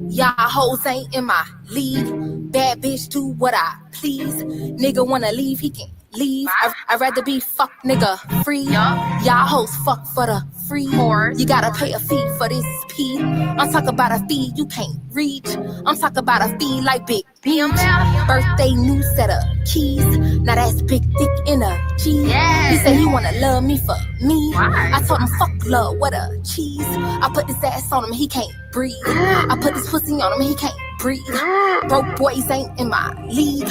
Y'all hoes ain't in my league. Bad bitch do what I please. Nigga wanna leave, he can leave. I'd rather be fuck nigga free. Y'all hoes fuck for the free. You gotta pay a fee for this pee. I'm talking about a fee you can't reach. I'm talking about a fee like Big Beach. Birthday new set of keys. Now that's big dick energy. He said he wanna love me for me. I told him fuck love, what a cheese. I put this ass on him, he can't breathe. I put this pussy on him, he can't breathe. Broke boys ain't in my league.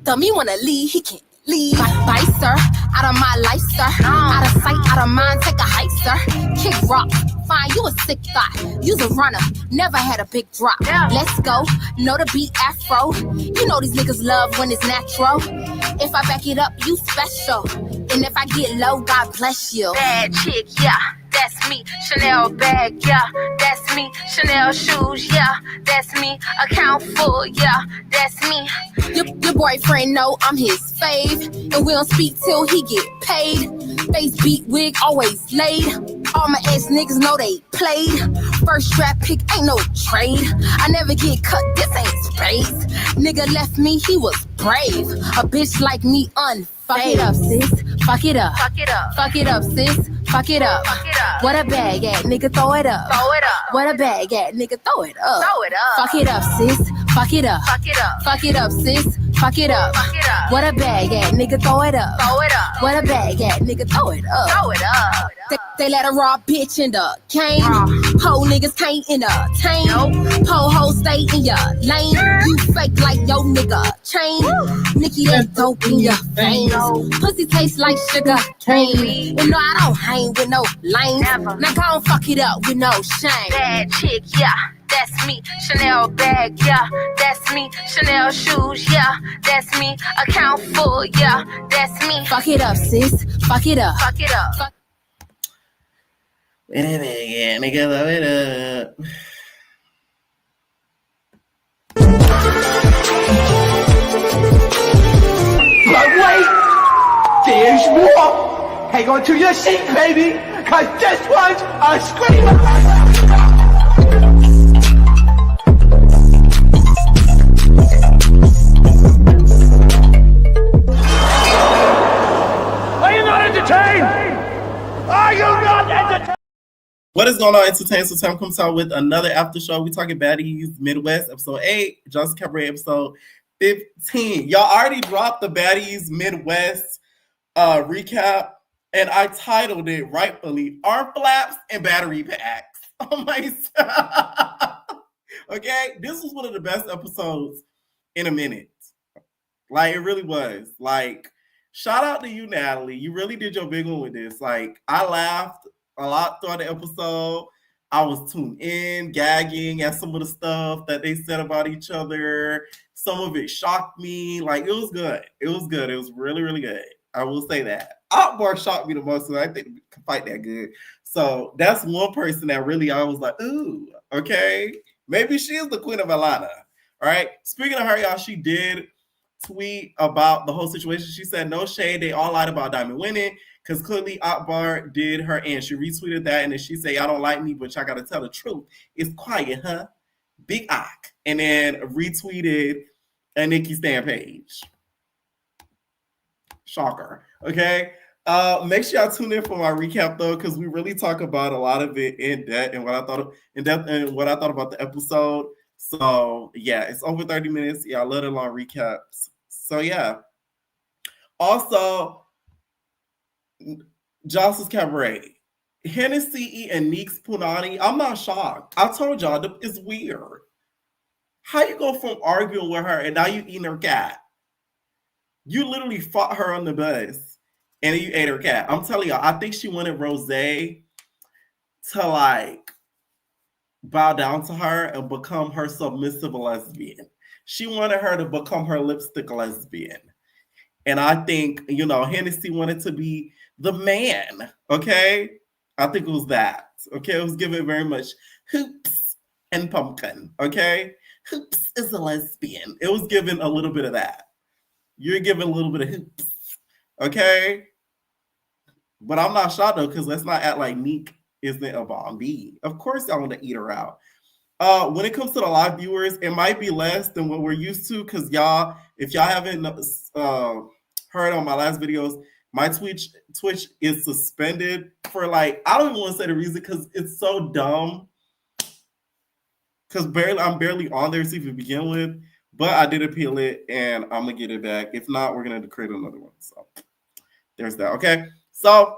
Dummy wanna leave, he can't leave. Bye, sir. Out of my life, sir. Out of sight, out of mind, take a hike, sir. Kick rock. Fine, you a sick thought. You's a runner, never had a big drop. Let's go. Know the beat afro. You know these niggas love when it's natural. If I back it up, you special. And if I get low, God bless you. Bad chick, yeah. That's me, Chanel bag, yeah, that's me, Chanel shoes, yeah, that's me, account full, yeah, that's me. Your boyfriend know I'm his fave, and we don't speak till he get paid. Face beat wig always laid. All my ex niggas know they played. First draft pick ain't no trade. I never get cut, this ain't spades. Nigga left me, he was brave. A bitch like me unfazed. Fuck it up, sis. Fuck it up. Fuck it up. Fuck it up, sis. Fuck it up. Fuck it up. What a bag at, nigga, throw it up. Throw it up. What a bag at, nigga, throw it up. Throw it up. Fuck it up, sis. Fuck it up. Fuck it up. Fuck it up, sis. Fuck it up. Fuck it up. What a bag at, nigga, throw it up. Throw it up. What a bag at, nigga, throw it up. Throw it up. They let a raw bitch in the cane. Ho niggas can't entertain. Po ho stay in your lane. You fake like yo nigga chain. Nikki that dope in your veins. Pussy tastes like sugar cane. And no, I don't hang with no lanes. Now go and fuck it up with no shame. Bad chick, yeah. That's me, Chanel bag, yeah, that's me, Chanel shoes, yeah, that's me, account full, yeah, that's me. Fuck it up, sis, fuck it up, fuck it up. Yeah, nigga, love it up. But wait, there's more. Hang on to your seat, baby, cause this one's a screamer. Are you not entertained? What is going on, Entertainment? So time comes out with another after show. We talking Baddies Midwest, episode 8, Joseline Cabaret, episode 15. Y'all already dropped the Baddies Midwest recap, and I titled it rightfully Arm Flaps and Battery Packs. Oh my God. Okay, this was one of the best episodes in a minute. Like, it really was. Like, shout out to you, Natalie. You really did your big one with this. Like, I laughed a lot throughout the episode. I was tuned in, gagging at some of the stuff that they said about each other. Some of it shocked me. Like, it was good. It was good. It was really, really good. I will say that. Akbar shocked me the most, so I think we can fight that good. So that's one person that really I was like, ooh, okay. Maybe she is the queen of Atlanta. All right. Speaking of her, y'all, she did tweet about the whole situation. She said, no shade, they all lied about Diamond winning, because clearly Akbar did her and she retweeted that, and then she said, y'all don't like me, but y'all gotta tell the truth. It's quiet, huh? Big Ak. And then retweeted a Nikki Stan page. Shocker. Okay. Make sure y'all tune in for my recap though, because we really talk about a lot of it in depth and what I thought about the episode. So yeah, it's over 30 minutes. Yeah, I love the long recaps. So yeah. Also, Jocelyn's Cabaret. Hennessy and Neek's Punani. I'm not shocked. I told y'all it's weird. How you go from arguing with her and now you eating her cat? You literally fought her on the bus and then you ate her cat. I'm telling y'all, I think she wanted Rose to like bow down to her and become her submissive lesbian. She wanted her to become her lipstick lesbian. And I think, Hennessy wanted to be the man, okay? I think it was that, okay? It was given very much hoops and pumpkin, okay? Hoops is a lesbian. It was given a little bit of that. You're giving a little bit of hoops, okay? But I'm not shocked, though, because let's not act like Neek isn't a bomb B. Of course I want to eat her out. When it comes to the live viewers, it might be less than what we're used to because y'all, if y'all haven't heard on my last videos, my Twitch is suspended for like, I don't even want to say the reason because it's so dumb. Because I'm barely on there to even begin with, but I did appeal it and I'm gonna get it back. If not, we're gonna create another one. So there's that. Okay, so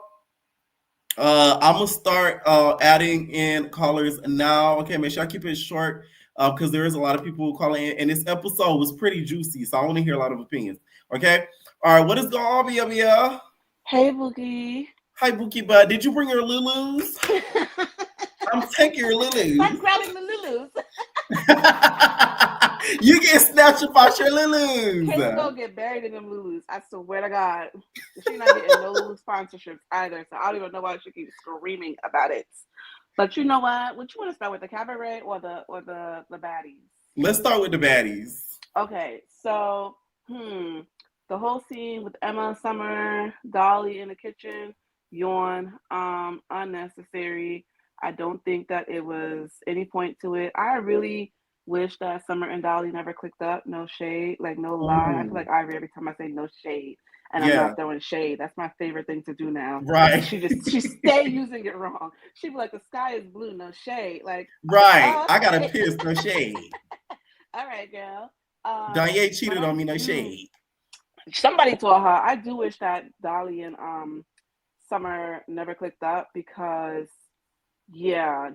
I'm gonna start adding in callers now. Okay, make sure I keep it short because there is a lot of people calling in, and this episode was pretty juicy, so I want to hear a lot of opinions. Okay, all right, what is going on, Bia? Hey, Boogie. Hi, Bookie Bud. Did you bring your Lulus? I'm taking your Lulus. Stop grabbing the Lulus. You get snatched about your Lulus. Kate's gonna get buried in them Lulus. I swear to God. She's not getting no Lulu sponsorships either, so I don't even know why she keeps screaming about it. But you know what? What you want to start with, the Cabaret or the Baddies? Let's start with the Baddies. Okay, so the whole scene with Emma, Summer, Dolly in the kitchen, yawn, unnecessary. I don't think that it was any point to it. I really wish that Summer and Dolly never clicked up. No shade, like no lie. I feel like Ivory every time I say no shade, and I'm not throwing shade. That's my favorite thing to do now. Right. She stay using it wrong. She'd be like, the sky is blue, no shade. Like, right. Oh, okay. I got a piss, no shade. All right, girl. Danye cheated on me, no shade. Somebody told her. I do wish that Dolly and Summer never clicked up because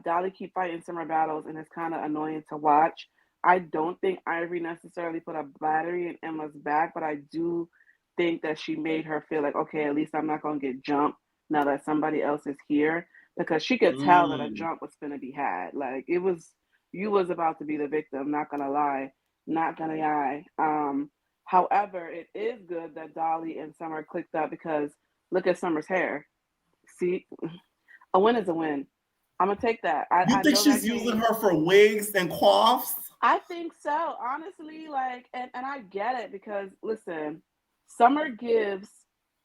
Dolly keep fighting Summer battles and it's kind of annoying to watch. I don't think Ivory necessarily put a battery in Emma's back, but I do think that she made her feel like, okay, at least I'm not gonna get jumped now that somebody else is here, because she could tell that a jump was gonna be had. Like you was about to be the victim, not gonna lie. However, it is good that Dolly and Summer clicked up because look at Summer's hair. See, a win is a win. I'm gonna take that. You think she's using her for wigs and coiffs? I think so, honestly. Like, and I get it because listen, Summer gives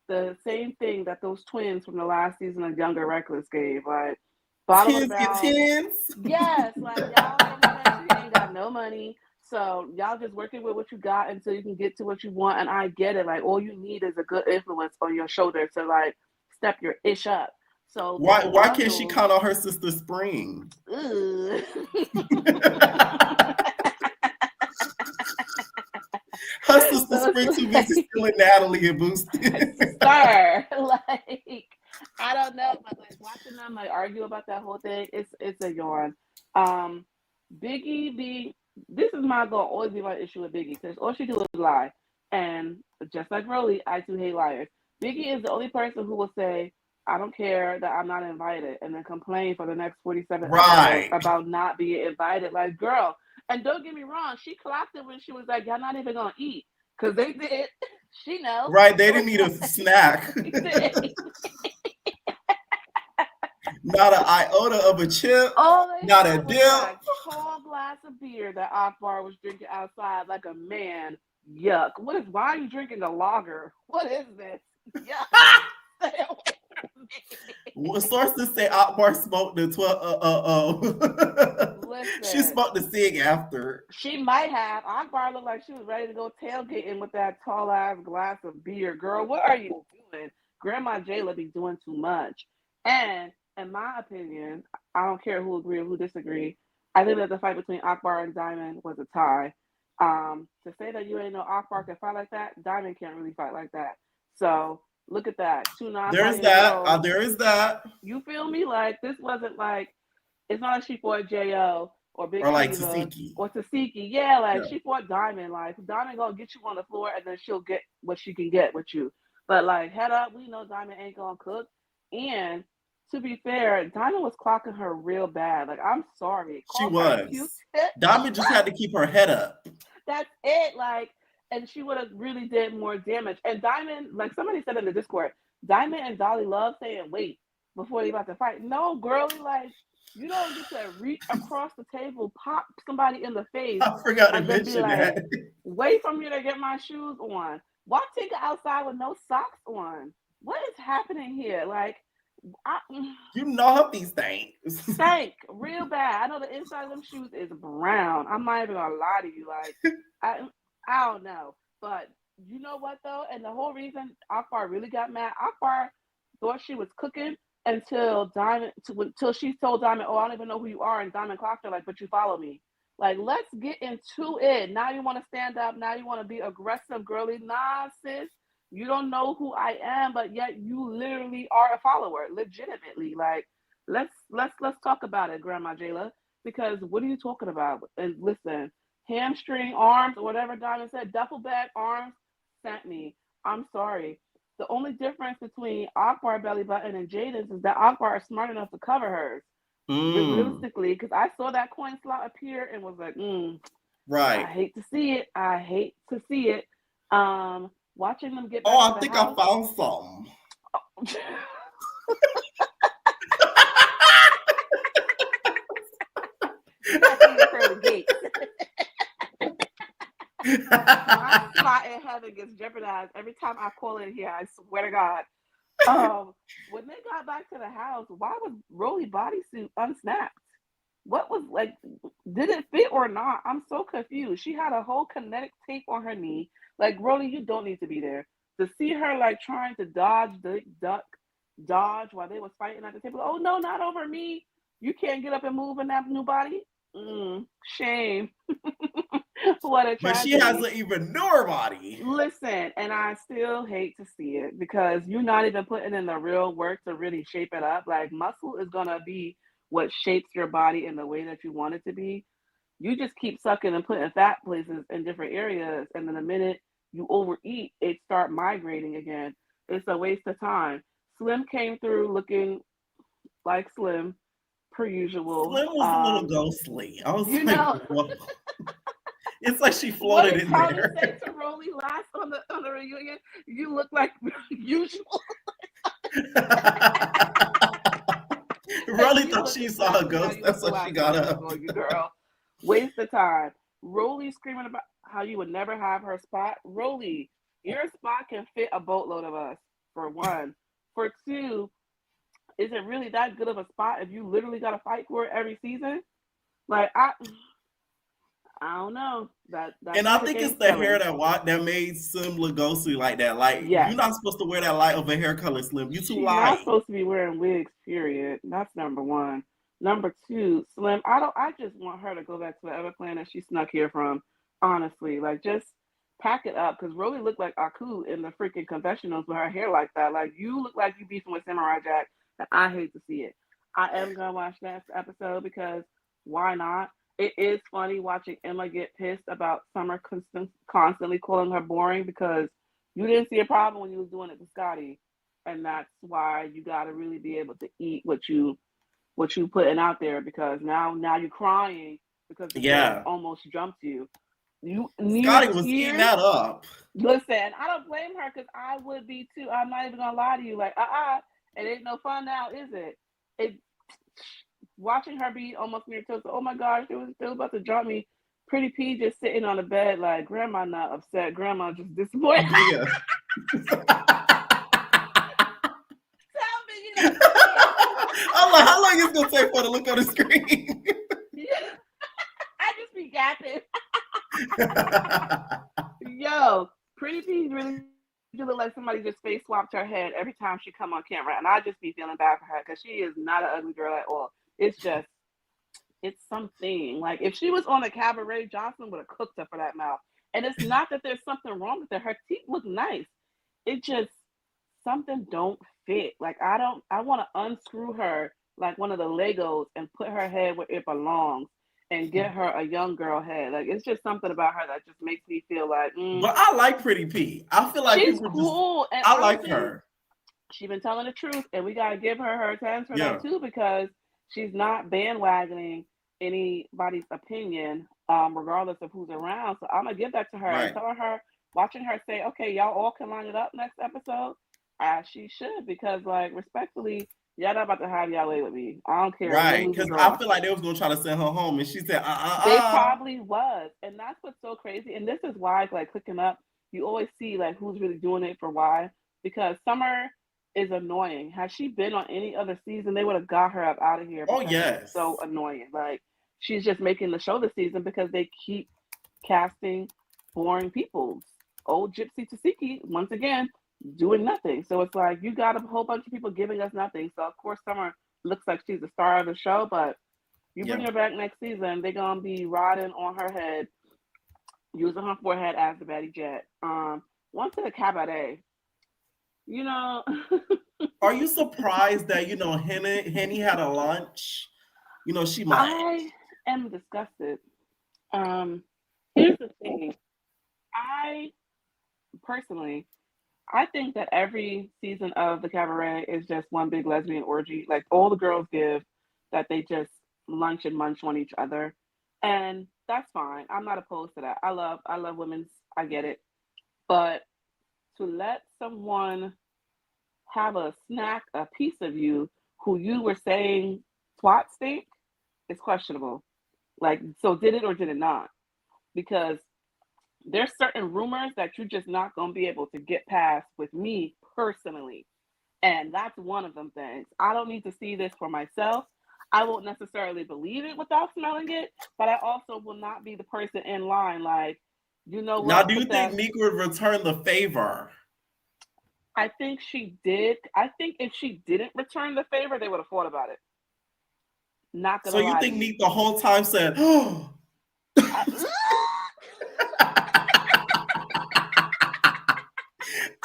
the same thing that those twins from the last season of Younger Reckless gave. Like, bottle of tens. Yes, like y'all ain't got no money. So y'all just working with what you got until you can get to what you want. And I get it. Like all you need is a good influence on your shoulder to like step your ish up. So why can't she count on her sister Spring? Her sister Spring too busy stealing Natalie and boosting. Sir, like I don't know, but like watching them like argue about that whole thing, it's a yawn. Biggie B. This is my goal. Always be my issue with Biggie because all she do is lie, and just like Rolly, I too hate liars. Biggie is the only person who will say, I don't care that I'm not invited, and then complain for the next 47 hours about not being invited. Like, girl, and don't get me wrong, she clocked it when she was like, y'all not even gonna eat. Because they did. She knows. Right, they didn't need a snack. Not an iota of a chip. Not a dip. A tall glass of beer that Akbar was drinking outside like a man. Yuck. Why are you drinking a lager? What is this? Yuck. Sources say Akbar smoked the 12. She smoked the cig after. She might have. Akbar looked like she was ready to go tailgating with that tall ass glass of beer. Girl, what are you doing? Grandma Jayla be doing too much. And in my opinion, I don't care who agree or who disagree. I think that the fight between Akbar and Diamond was a tie. To say that you ain't know Akbar can fight like that, Diamond can't really fight like that. So look at that. There is that. There is that. You feel me? Like this wasn't like it's not like she fought J.O. or Big or like Tasiki. Or Tasiki. Yeah, like she fought Diamond. Like Diamond gonna get you on the floor and then she'll get what she can get with you. But like head up, we know Diamond ain't gonna cook. And to be fair, Diamond was clocking her real bad. Like, I'm sorry. She was. Diamond just had to keep her head up. That's it. Like, and she would have really did more damage. And Diamond, like somebody said in the Discord, Diamond and Dolly love saying wait before they about to fight. No, girlie, like, you don't get to reach across the table, pop somebody in the face. I forgot to mention that. Wait for me to get my shoes on. Why take her outside with no socks on? What is happening here? Like, You know her these things. Stank real bad. I know the inside of them shoes is brown. I'm not even gonna lie to you. Like, I don't know. But you know what though? And the whole reason Akbar really got mad, Akbar thought she was cooking until until she told Diamond, "Oh, I don't even know who you are." And Diamond clocked her like, "But you follow me." Like, let's get into it. Now you want to stand up. Now you want to be aggressive, girly. Nah, sis. You don't know who I am, but yet you literally are a follower, legitimately. Like, let's talk about it, Grandma Jayla. Because what are you talking about? And listen, hamstring arms or whatever Diamond said, duffel bag arms sent me. I'm sorry. The only difference between Akbar belly button and Jaden's is that Akbar is smart enough to cover hers. Realistically, because I saw that coin slot appear and was like, right. I hate to see it. I hate to see it. Watching them get back Oh, to I the think house. I found something. You got to see the pearly gates. My spot in heaven gets jeopardized every time I call in here. I swear to God. When they got back to the house, why was Rolly bodysuit unsnapped? What was like? Did it fit or not? I'm so confused. She had a whole kinetic tape on her knee. Like, Rolly, you don't need to be there. To see her like trying to dodge while they was fighting at the table. Oh no, not over me. You can't get up and move in that new body. Shame. What a But she tragedy. hasn't even knew her body. Listen, and I still hate to see it because you're not even putting in the real work to really shape it up. Like, muscle is gonna be what shapes your body in the way that you want it to be. You just keep sucking and putting fat places in different areas, and then the minute you overeat, it start migrating again. It's a waste of time. Slim came through looking like Slim, per usual. Slim was a little ghostly. I was You like, know, whoa. It's like she what floated did in Tony there. say to Rolly last on the reunion? You look like usual. Rolly thought she saw a ghost. That's why she got up. You girl. Waste of time. Rolly screaming about how you would never have her spot. Rolly, your spot can fit a boatload of us, for one. For two, is it really that good of a spot if you literally got to fight for it every season? Like, I don't know. And I think it's the hair that made Slim look ghostly like that. Like, yes. you're not supposed to wear that light of a hair color, Slim. You too She's light. not supposed to be wearing wigs, period. That's number one. Number two, Slim, I just want her to go back to the other planet she snuck here from. Honestly, like, just pack it up, because Rolly looked like Aku in the freaking confessionals with her hair like that. Like, you look like you beefing with Samurai Jack, and I hate to see it. I am gonna watch that episode because why not? It is funny watching Emma get pissed about Summer constantly calling her boring because you didn't see a problem when you was doing it to Scotty, and that's why you got to really be able to eat what you putting out there, because now you're crying because the girl almost jumped you. Scotty was eating that up. Listen, I don't blame her because I would be too. I'm not even gonna lie to you. Like, it ain't no fun now, is it? Watching her be almost near toast. Oh my gosh, it was still about to jump me. Pretty P just sitting on the bed like, Grandma not upset. Grandma just disappointed. Yeah. Tell me you know. I'm like, how long is it gonna take for her to look on the screen? I just be gapping. Yo, Pretty P really do look like somebody just face swapped her head every time she come on camera, and I just be feeling bad for her because she is not an ugly girl at all. It's just, it's something. Like, if she was on a Cabaret, Joseline would have cooked her for that mouth. And it's not that there's something wrong with her. Her teeth look nice. It just, something don't fit. Like, I want to unscrew her like one of the Legos and put her head where it belongs and get her a young girl head. Like, it's just something about her that just makes me feel like, But I like Pretty P. I feel like she's cool. And I like her. She's been telling the truth, and we got to give her attention for that too, because she's not bandwagoning anybody's opinion, regardless of who's around. So I'm gonna give that to her and telling her, watching her say, okay, y'all all can line it up next episode. She should, because, like, respectfully, y'all not about to have y'all way with me. I don't care. Right, because I feel like they was gonna try to send her home, and she said, They probably was, and that's what's so crazy. And this is why, like, clicking up, you always see like who's really doing it for why, because Summer is annoying. Had she been on any other season, they would have got her up out of here Oh, because yes. she's so annoying. Like, she's just making the show this season because they keep casting boring people. Old Gypsy Tasiki, once again, doing nothing. So it's like, you got a whole bunch of people giving us nothing. So, of course, Summer looks like she's the star of the show, but you bring her back next season, they're going to be riding on her head, using her forehead as the Betty Jet. One to the Cabaret. You know. Are you surprised that, you know, Henny had a lunch? You know, she might. I am disgusted. Here's the thing. Personally, I think that every season of the Cabaret is just one big lesbian orgy. Like, all the girls give that they just lunch and munch on each other. And that's fine. I'm not opposed to that. I love women's, I get it. But to let someone have a snack, a piece of you who you were saying twat stink is questionable. Like, so did it or did it not? Because there's certain rumors that you're just not going to be able to get past with me personally. And that's one of them things. I don't need to see this for myself. I won't necessarily believe it without smelling it, but I also will not be the person in line like, you know what? Now, do you think Nick would return the favor? I think she did. I think if she didn't return the favor, they would have fought about it. Not gonna lie. So you think Nick the whole time said, "Oh."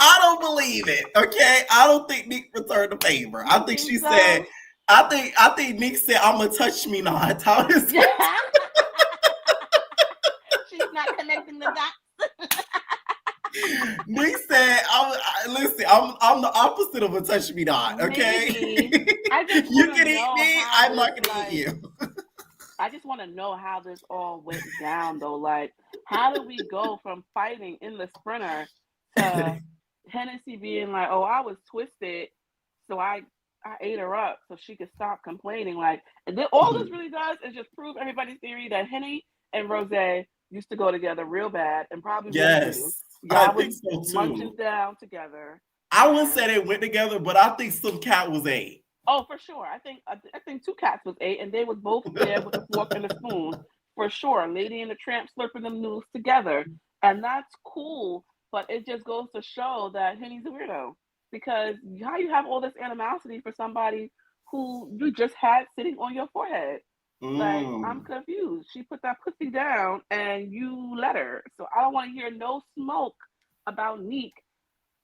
I don't believe it. Okay, I don't think Nick returned the favor. I think she said, I think Nick said, "I'm gonna touch me not." How is She's not connecting the dots. Nick said, "Listen, I'm the opposite of a touch me not." Okay, you can eat me. I'm not gonna eat you. I just want to know how this all went down, though. Like, how did we go from fighting in the sprinter to Hennessy being like, "Oh, I was twisted, so I ate her up so she could stop complaining." Like, and then all this really does is just prove everybody's theory that Henny and Rose used to go together real bad and probably yes, y'all I think so too. Munching down together. I wouldn't say they went together, but I think some cat was ate. Oh, for sure. I think two cats was ate, and they was both there with a fork and a spoon for sure. Lady and the Tramp slurping them noodles together, and that's cool. But it just goes to show that Henny's a weirdo, because how you have all this animosity for somebody who you just had sitting on your forehead. Like, I'm confused. She put that pussy down and you let her. So I don't want to hear no smoke about Neek.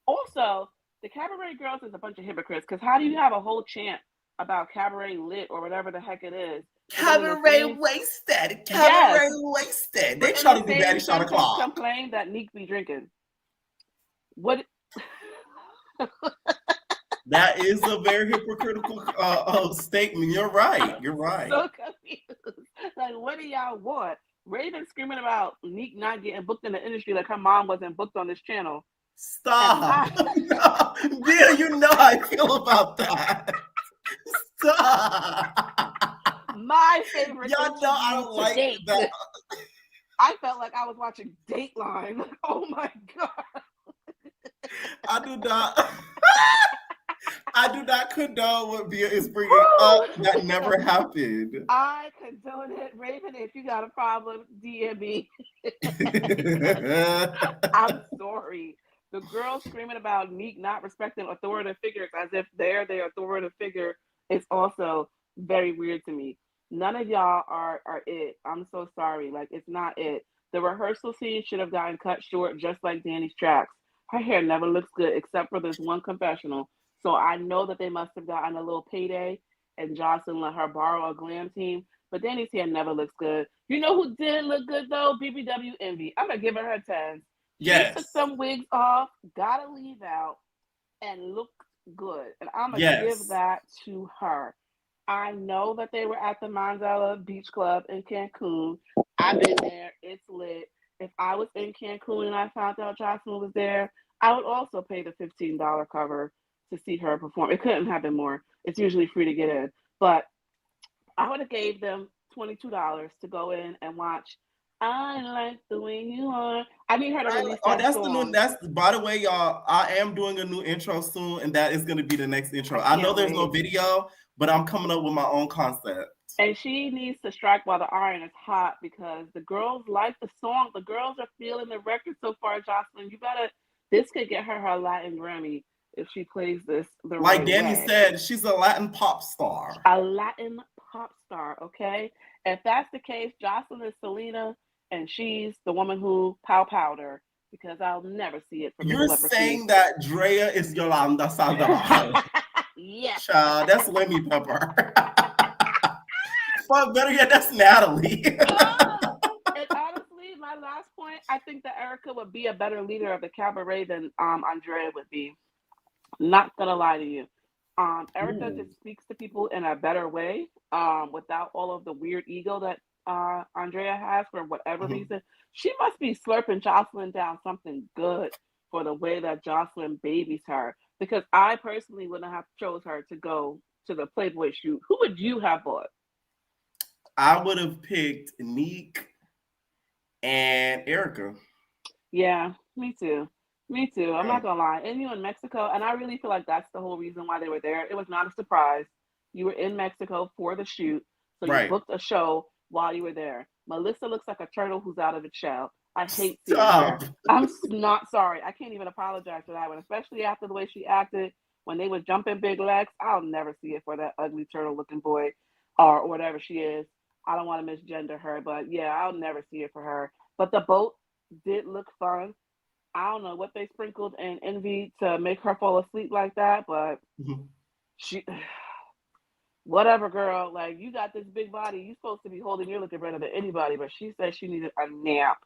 Also, the Cabaret girls is a bunch of hypocrites, because how do you have a whole chant about Cabaret lit or whatever the heck it is? Cabaret wasted. Cabaret wasted. They try to do Daddy Shot O'Clock. Complain that Neek be drinking. What? That is a very hypocritical statement. You're right. You're right. So confused. Like, what do y'all want? Raven screaming about Neek not getting booked in the industry like her mom wasn't booked on this channel. Stop. Bill, you know how I feel about that. Stop. My favorite. Y'all know I don't like that. I felt like I was watching Dateline. Oh my God. I do not condone what Bia is bringing up. That never happened. I condone it. Raven, if you got a problem, DM me. I'm sorry. The girls screaming about Neek not respecting authoritative figures as if they're the authoritative figure is also very weird to me. None of y'all are it. I'm so sorry. Like, it's not it. The rehearsal scene should have gotten cut short, just like Danny's tracks. Her hair never looks good except for this one confessional. So I know that they must have gotten a little payday and Joseline let her borrow a glam team. But Danny's hair never looks good. You know who did look good, though? BBW Envy. I'm going to give her 10. Yes. She took some wigs off, got a leave out, and looked good. And I'm going to give that to her. I know that they were at the Mandela Beach Club in Cancun. I've been there. It's lit. If I was in Cancun and I found out Joseline was there, I would also pay the $15 cover to see her perform. It couldn't have been more. It's usually free to get in. But I would have gave them $22 to go in and watch I like the way you are. I need her to release Oh, that that's the new. song. That's by the way, y'all. I am doing a new intro soon, and that is going to be the next intro. I know can't there's no wait. video, but I'm coming up with my own concept. And she needs to strike while the iron is hot because the girls like the song. The girls are feeling the record so far, Joseline. You gotta. This could get her Latin Grammy if she plays this the Like right Danny way. said, she's a Latin pop star. A Latin pop star, okay? If that's the case, Joseline is Selena, and she's the woman who powder because I'll never see it for Miss You're Leprosy. saying that Drea is Yolanda Sandoval. Yes. Child, that's Lemmy Pepper. Fuck, better yet, that's Natalie. And honestly, my last point, I think that Erica would be a better leader of the cabaret than Andrea would be. Not gonna lie to you. Erica just speaks to people in a better way, without all of the weird ego that Andrea has for whatever reason. She must be slurping Joseline down something good for the way that Joseline babies her. Because I personally wouldn't have chose her to go to the Playboy shoot. Who would you have bought? I would have picked Neek and Erica. Yeah, me too. Me too. I'm not gonna lie. And you in Mexico, and I really feel like that's the whole reason why they were there. It was not a surprise. You were in Mexico for the shoot, so you booked a show while you were there. Melissa looks like a turtle who's out of its shell. I hate seeing her. I'm not sorry. I can't even apologize for that one, especially after the way she acted when they were jumping big legs. I'll never see it for that ugly turtle looking boy or whatever she is. I don't want to misgender her, but yeah, I'll never see it for her. But the boat did look fun. I don't know what they sprinkled in Envy to make her fall asleep like that, but she, whatever, girl. Like, you got this big body. You're supposed to be holding your liquor better than anybody, but she said she needed a nap.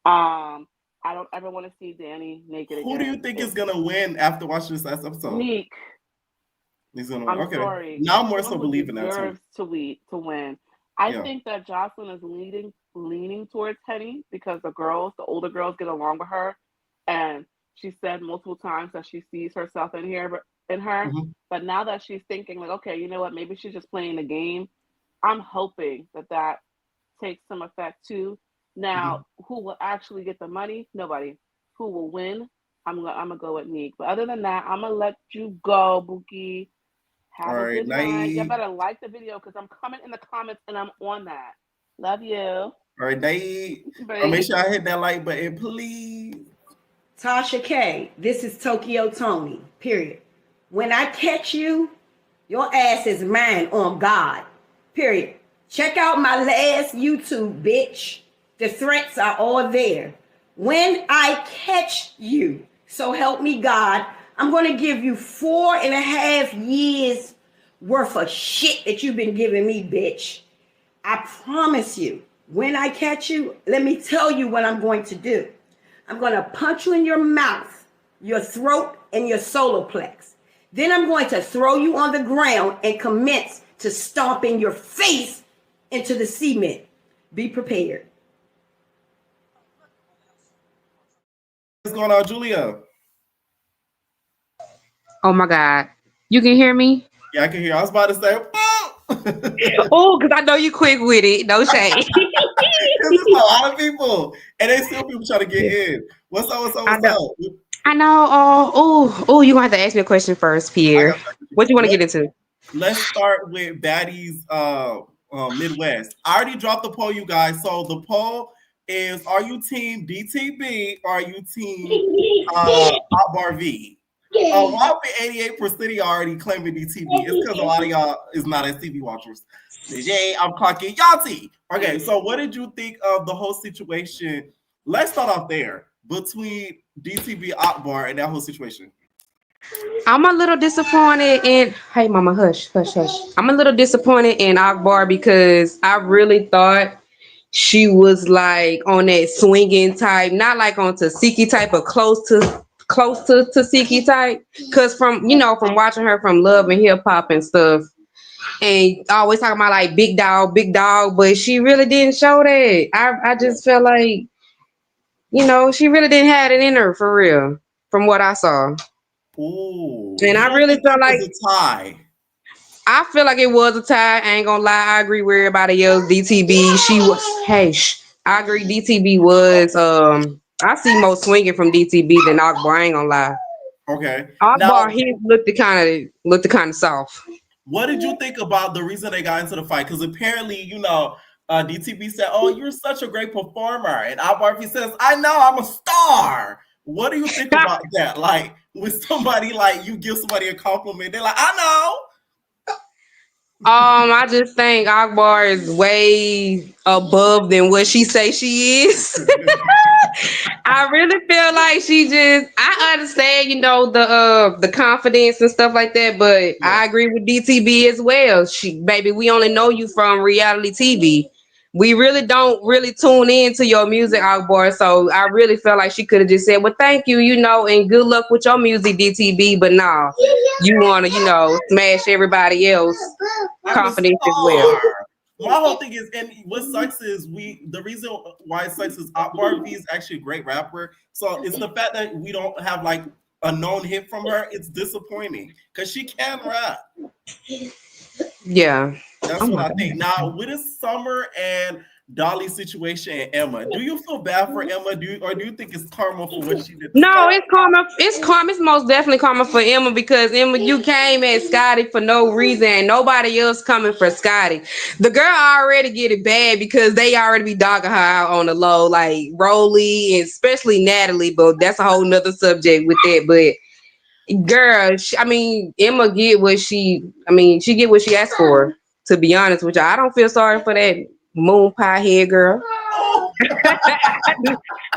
I don't ever want to see Danny naked again. Who do you think is gonna win after watching this last episode? Neek. He's gonna win. win. I'm sorry. Now I'm more so believing that too. Deserves to win. I think that Joseline is leaning towards Henny because the older girls get along with her. And she said multiple times that she sees herself in her. But now that she's thinking like, okay, you know what? Maybe she's just playing the game. I'm hoping that takes some effect too. Now, who will actually get the money? Nobody. Who will win? I'm gonna go with Neek. But other than that, I'm gonna let you go, Bookie. Have a good night. You better like the video because I'm coming in the comments and I'm on that. Love you. All right, night. Make sure I hit that like button, please. Tasha K, this is Tokyo Tony, period. When I catch you, your ass is mine on God, period. Check out my last YouTube, bitch. The threats are all there. When I catch you, so help me God, I'm going to give you 4.5 years worth of shit that you've been giving me, bitch. I promise you, when I catch you, let me tell you what I'm going to do. I'm going to punch you in your mouth, your throat, and your solar plex. Then I'm going to throw you on the ground and commence to stomping your face into the cement. Be prepared. What's going on, Julia? Oh my God. You can hear me? Yeah, I can hear. I was about to say, oh, because I know you quick with it. No shade. Because there's a lot of people, and there's still people trying to get in. What's up? I know. Oh, you gonna have to ask me a question first, Pierre. What you want to get into? Let's start with Baddies Midwest. I already dropped the poll, you guys. So the poll is: are you team DTB or are you team Bar V? Why 88% of y'all already claiming DTB? It's because a lot of y'all is not as TV watchers. Yay, I'm clocking Yachty. Okay, so what did you think of the whole situation? Let's start off there between DTB Akbar and that whole situation. I'm a little disappointed in. Hey, mama, hush. I'm a little disappointed in Akbar because I really thought she was like on that swinging type, not like on Tasiki type, but close to Tasiki type. Cause from watching her from Love and Hip Hop and stuff, and always talking about like big dog, but she really didn't show that. I just felt like, she really didn't have it in her for real, from what I saw. Ooh, and I really felt like it was a tie. I feel like it was a tie. I ain't gonna lie. I agree with everybody else. DTB, she was. Hey, I agree. DTB was I see more swinging from DTB than Akbar. I ain't gonna lie. Okay. Akbar, Now, he looked the kind of soft. what did you think about the reason they got into the fight? Because apparently, DTB said, "Oh, you're such a great performer," and Albarfi says, "I know, I'm a star." What do you think about that? Like, with somebody like you give somebody a compliment, they're like, "I know." I just think Akbar is way above than what she say she is. I really feel like I understand, the confidence and stuff like that, but I agree with DTB as well. Baby, we only know you from reality TV. We really don't really tune in to your music, Akbar. So I really felt like she could have just said, well, thank you, and good luck with your music, DTB. But nah, you want to, smash everybody else confidence as well. My whole thing is, and what sucks is the reason why it sucks is Akbar V is actually a great rapper. So it's the fact that we don't have like a known hit from her. It's disappointing because she can rap. Yeah. That's what I think. Now, with this Summer and Dolly situation and Emma, do you feel bad for Emma? Do you think it's karma for what she did? No, it's karma. It's karma. It's most definitely karma for Emma because Emma, you came at Scotty for no reason and nobody else coming for Scotty. The girl already get it bad because they already be dogging her out on the low, like Rolly and especially Natalie, but that's a whole nother subject with that. But girl, Emma get what she get what she asked for. To be honest with you, I don't feel sorry for that moon pie head girl.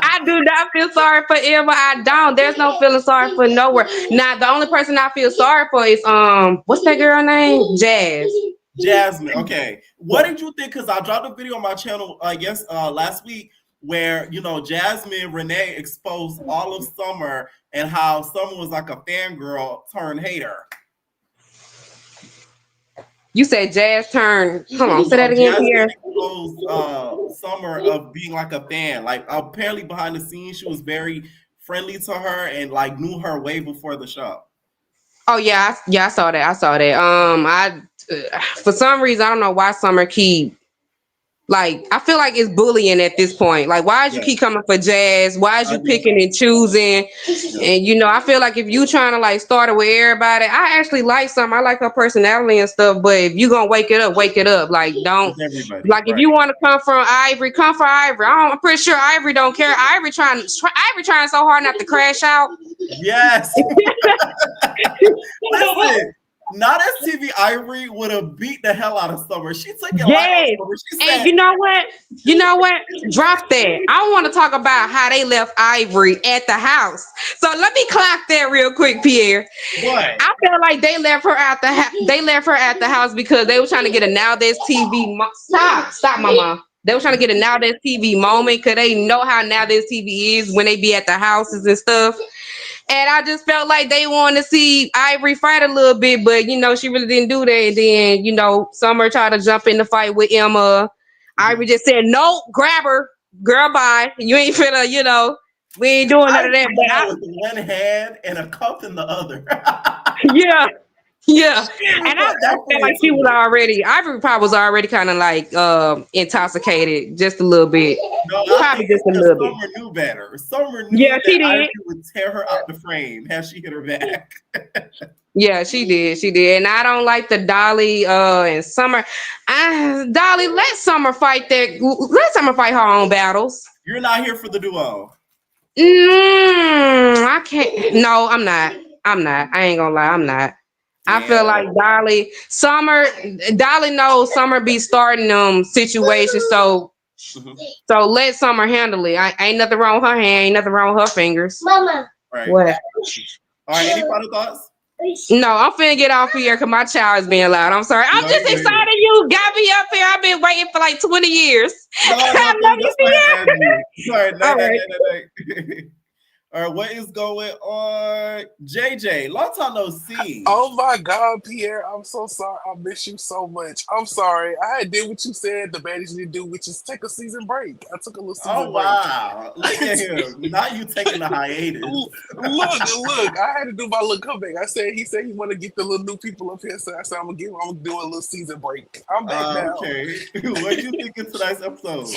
I do not feel sorry for Emma. I don't. There's no feeling sorry for nowhere. Now, the only person I feel sorry for is what's that girl name? Jasmine. Okay. What did you think? Because I dropped a video on my channel, last week, where Jasmine Renee exposed all of Summer and how Summer was like a fangirl turned hater. You said Jazz turned. Hold on, say that again here. Exposed Summer of being like a fan. Like apparently behind the scenes, she was very friendly to her and like knew her way before the show. Oh yeah, I saw that. For some reason I don't know why Summer keep. Like, I feel like it's bullying at this point. Like, why is you keep coming for Jazz? Why is you picking and choosing? And, I feel like if you trying to, like, start it with everybody, I actually like Summer. I like her personality and stuff. But if you going to wake it up. Like, don't. Like, if you want to come from Ivory, come for Ivory. I'm pretty sure Ivory don't care. Ivory trying so hard not to crash out. Yes. Listen. Not as TV Ivory would have beat the hell out of Summer. She took it like Summer. She said, and you know what? Drop that. I want to talk about how they left Ivory at the house. So let me clock that real quick, Pierre. What? I feel like they left her at the house because they were trying to get a Now That's TV. Stop, mama. They were trying to get a Now That's TV moment because they know how Now That's TV is when they be at the houses and stuff. And I just felt like they wanted to see Ivory fight a little bit, but she really didn't do that. And then, Summer tried to jump in the fight with Emma. Ivory just said, "No, grab her, girl. Bye. You ain't finna, we ain't doing none of that." But with one hand and a cup in the other. Yeah. And I felt like she was Ivory probably was already kind of like intoxicated just a little bit. No, probably just a little bit. Summer knew better. Summer knew that she did. Ivory would tear her out the frame had she hit her back. Yeah, she did. And I don't like the Dolly and Summer. Dolly, let Summer fight her own battles. You're not here for the duo. I can't. No, I'm not. I ain't gonna lie, I'm not. I feel like Dolly knows Summer be starting situations, so let Summer handle it. Ain't nothing wrong with her hand, ain't nothing wrong with her fingers. Mama. Right. What? All right, any final thoughts? No, I'm finna get off here because my child is being loud. I'm sorry. I'm just excited you got me up here. I've been waiting for like 20 years. I love you, Pierre. Sorry. All right, what is going on? JJ, long time no see. Oh my God, Pierre, I'm so sorry. I miss you so much. I'm sorry. I did what you said the baddies need to do, which is take a season break. I took a little season break. Oh, wow. Look at him. Now you taking a hiatus. Look, I had to do my little comeback. He said he want to get the little new people up here, so I said I'm gonna do a little season break. I'm back now. Okay. What did you think of tonight's episode?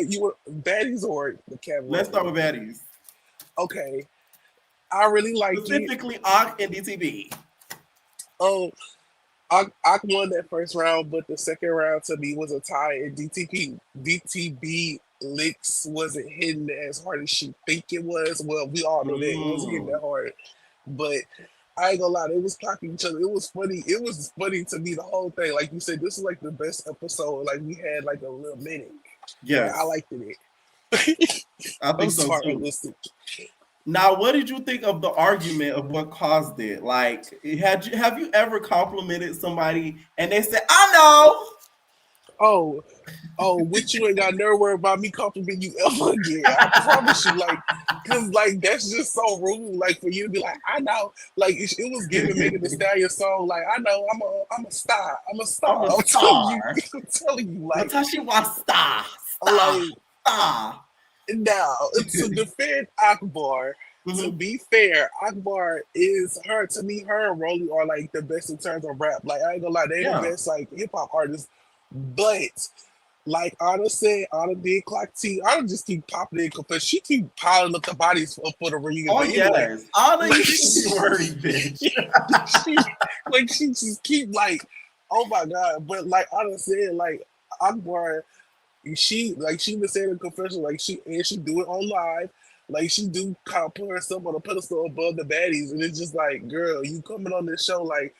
You were Baddies or the Cabaret? Let's start with Baddies. Okay, I really like it. Specifically, Ak and DTB. Oh, I won that first round, but the second round to me was a tie. And DTB licks wasn't hitting as hard as she think it was. Well, we all know that it wasn't hitting that hard, but I ain't gonna lie, they was clocking each other. It was funny. It was funny to me the whole thing. Like you said, this is like the best episode. Like we had like a little minute. Yes, I liked it. I think so sorry, too. listen. Now, what did you think of the argument of what caused it? Like, have you ever complimented somebody and they said, "I know"? Oh, which you ain't got no worry about me complimenting you ever again. I promise you, like, cause like that's just so rude. Like for you to be like, I know, like it was giving Megan Thee Stallion song. Like I know, I'm a star. I'm a star. I'm telling you, like that's how she wants star. Like star. Now to defend Akbar. To be fair, Akbar is to me, her and Rolly are like the best in terms of rap. Like I ain't gonna lie, they're the best like hip hop artists. But like Anna said, Anna did clock T. Anna just keep popping in because she keep piling up the bodies for the reunion. Oh yes, Anna used to be worried, bitch. she just keep like, oh my god. But like Anna said, like Akbar, she been saying in confession, like she do it on live. Like she do kind of put herself on a pedestal above the baddies, and it's just like, girl, you coming on this show, like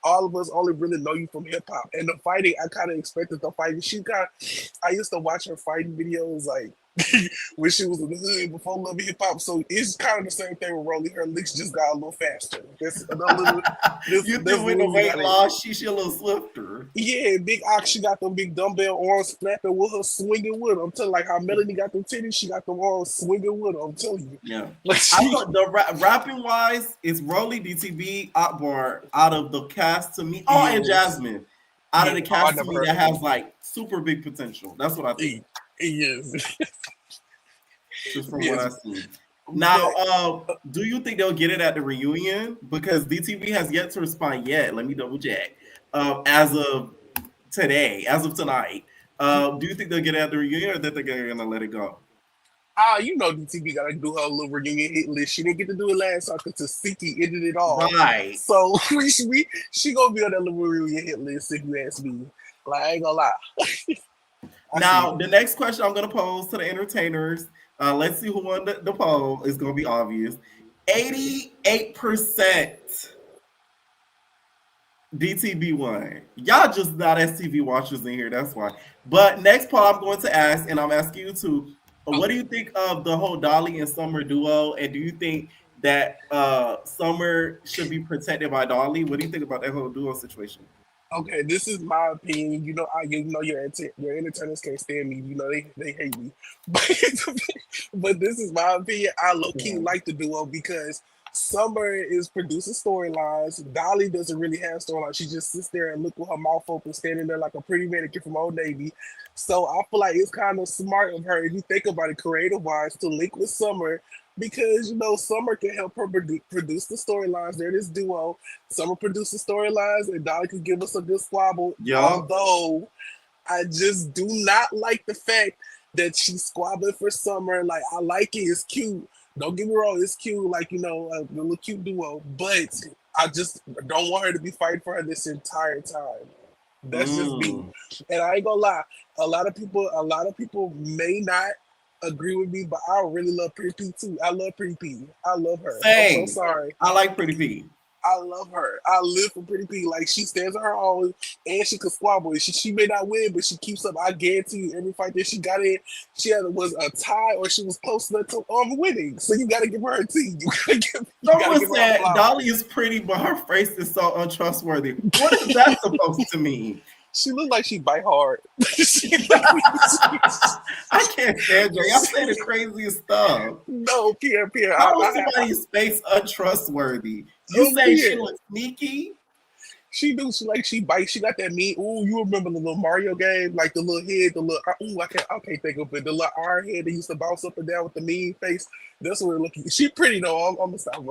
all of us only really know you from hip hop. And the fighting, I kind of expected the fighting. I used to watch her fighting videos, like when she was in the hood before Love Hip Hop. So it's kind of the same thing with Rolly. Her licks just got a little faster. You think with the weight loss, she a little swifter. Yeah, Big Ox, she got them big dumbbell arms snapping with her, swinging with them. I'm telling you, like how Melanie got them titties, she got them arms swinging with them. I'm telling you. Yeah. Like I thought the rapping wise, it's Rolly, DTB, Akbar out of the cast to me. Oh, and Jasmine out of the cast to me that has like super big potential. That's what I think. Yes. Just from what I see. Now, do you think they'll get it at the reunion? Because DTV has yet to respond yet. Let me double check. As of today, as of tonight, do you think they'll get it at the reunion or that they're gonna let it go? You know DTV gotta do her little reunion hit list. She didn't get to do it last time because Tasiki ended it all. Right. So she gonna be on that little reunion hit list if you ask me. Like I ain't gonna lie. Now, the next question I'm going to pose to the entertainers, let's see who won the poll. It's going to be obvious. 88% DTB won. Y'all just not STV watchers in here, that's why. But next poll I'm going to ask, and I'm asking you too, what do you think of the whole Dolly and Summer duo? And do you think that Summer should be protected by Dolly? What do you think about that whole duo situation? Okay, this is my opinion. You know, your entertainers can't stand me. You know, they hate me. But this is my opinion. I low-key like the duo because Summer is producing storylines. Dolly doesn't really have storylines. She just sits there and look with her mouth open, standing there like a pretty mannequin from Old Navy. So I feel like it's kind of smart of her, if you think about it creative-wise, to link with Summer because, you know, Summer can help her produce the storylines. They're this duo. Summer produces storylines, and Dolly can give us a good squabble. Yeah. Although, I just do not like the fact that she's squabbling for Summer. Like, I like it. It's cute. Don't get me wrong. It's cute, like, you know, a little cute duo. But I just don't want her to be fighting for her this entire time. That's just me. And I ain't gonna lie. A lot of people may not agree with me, but I really love Pretty P too. I love Pretty P. I love her. Same. I'm so sorry. I like Pretty P. I love her. I live for Pretty P. Like she stands on her own, and she can squabble. She may not win, but she keeps up. I guarantee you, every fight that she got in, she either was a tie or she was close enough to winning. So you got to give her a T. Someone said Dolly is pretty, but her face is so untrustworthy. What is that supposed to mean? She looked like she bite hard. I can't stand you. Y'all say the craziest stuff. No, Pierre. How is somebody's face untrustworthy? You say she looks sneaky? She do. She bites. She got that mean. Ooh, you remember the little Mario game? Like the little head, I can't think of it. The little iron head that used to bounce up and down with the mean face. That's what we're looking. She pretty though. I'm gonna stop.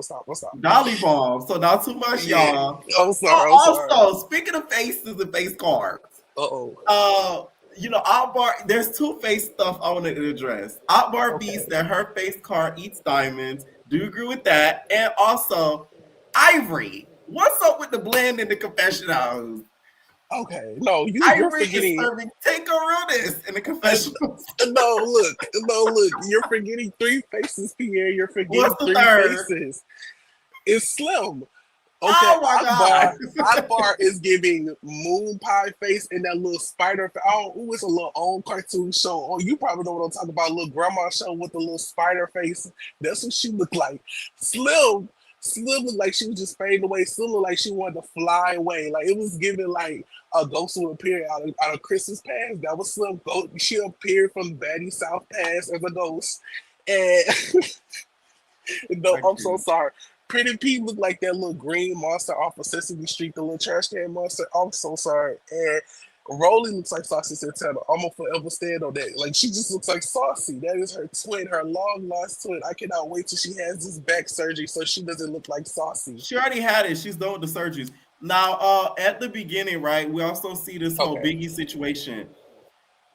Dolly bomb. So not too much, y'all. I'm sorry. Also, speaking of faces and face cards. You know, Akbar, there's two-face stuff I want to address. Akbar beats Okay. that her face card eats diamonds. Do you agree with that? And also, Ivory, what's up with the blend in the confessionals? Okay. No, you're Ivory is forgetting. serving take a realness in the confessionals. No, look. You're forgetting three faces, Pierre. You're What's forgetting the three third? faces. It's Slim. Okay, Oh my god. Akbar is giving moon pie face and that little spider. Oh, ooh, it's a little old cartoon show. Oh, you probably know what I'm talking about. Little grandma show with the little spider face. That's what she looked like. Slim looked like she was just fading away. Slim looked like she wanted to fly away. Like it was giving like a ghost would appear out of Christmas past. That was Slim. She appeared from Batty South Pass as a ghost. And no, I'm so sorry. Pretty Pete looked like that little green monster off of Sesame Street, the little trash can monster. I'm so sorry. And Rolly looks like Saucy Santana. I'm gonna forever stand on that. Like she just looks like Saucy. That is her twin, her long lost twin. I cannot wait till she has this back surgery so she doesn't look like Saucy. She already had it. She's done with the surgeries. Now, at the beginning, right, we also see this whole Okay. Biggie situation.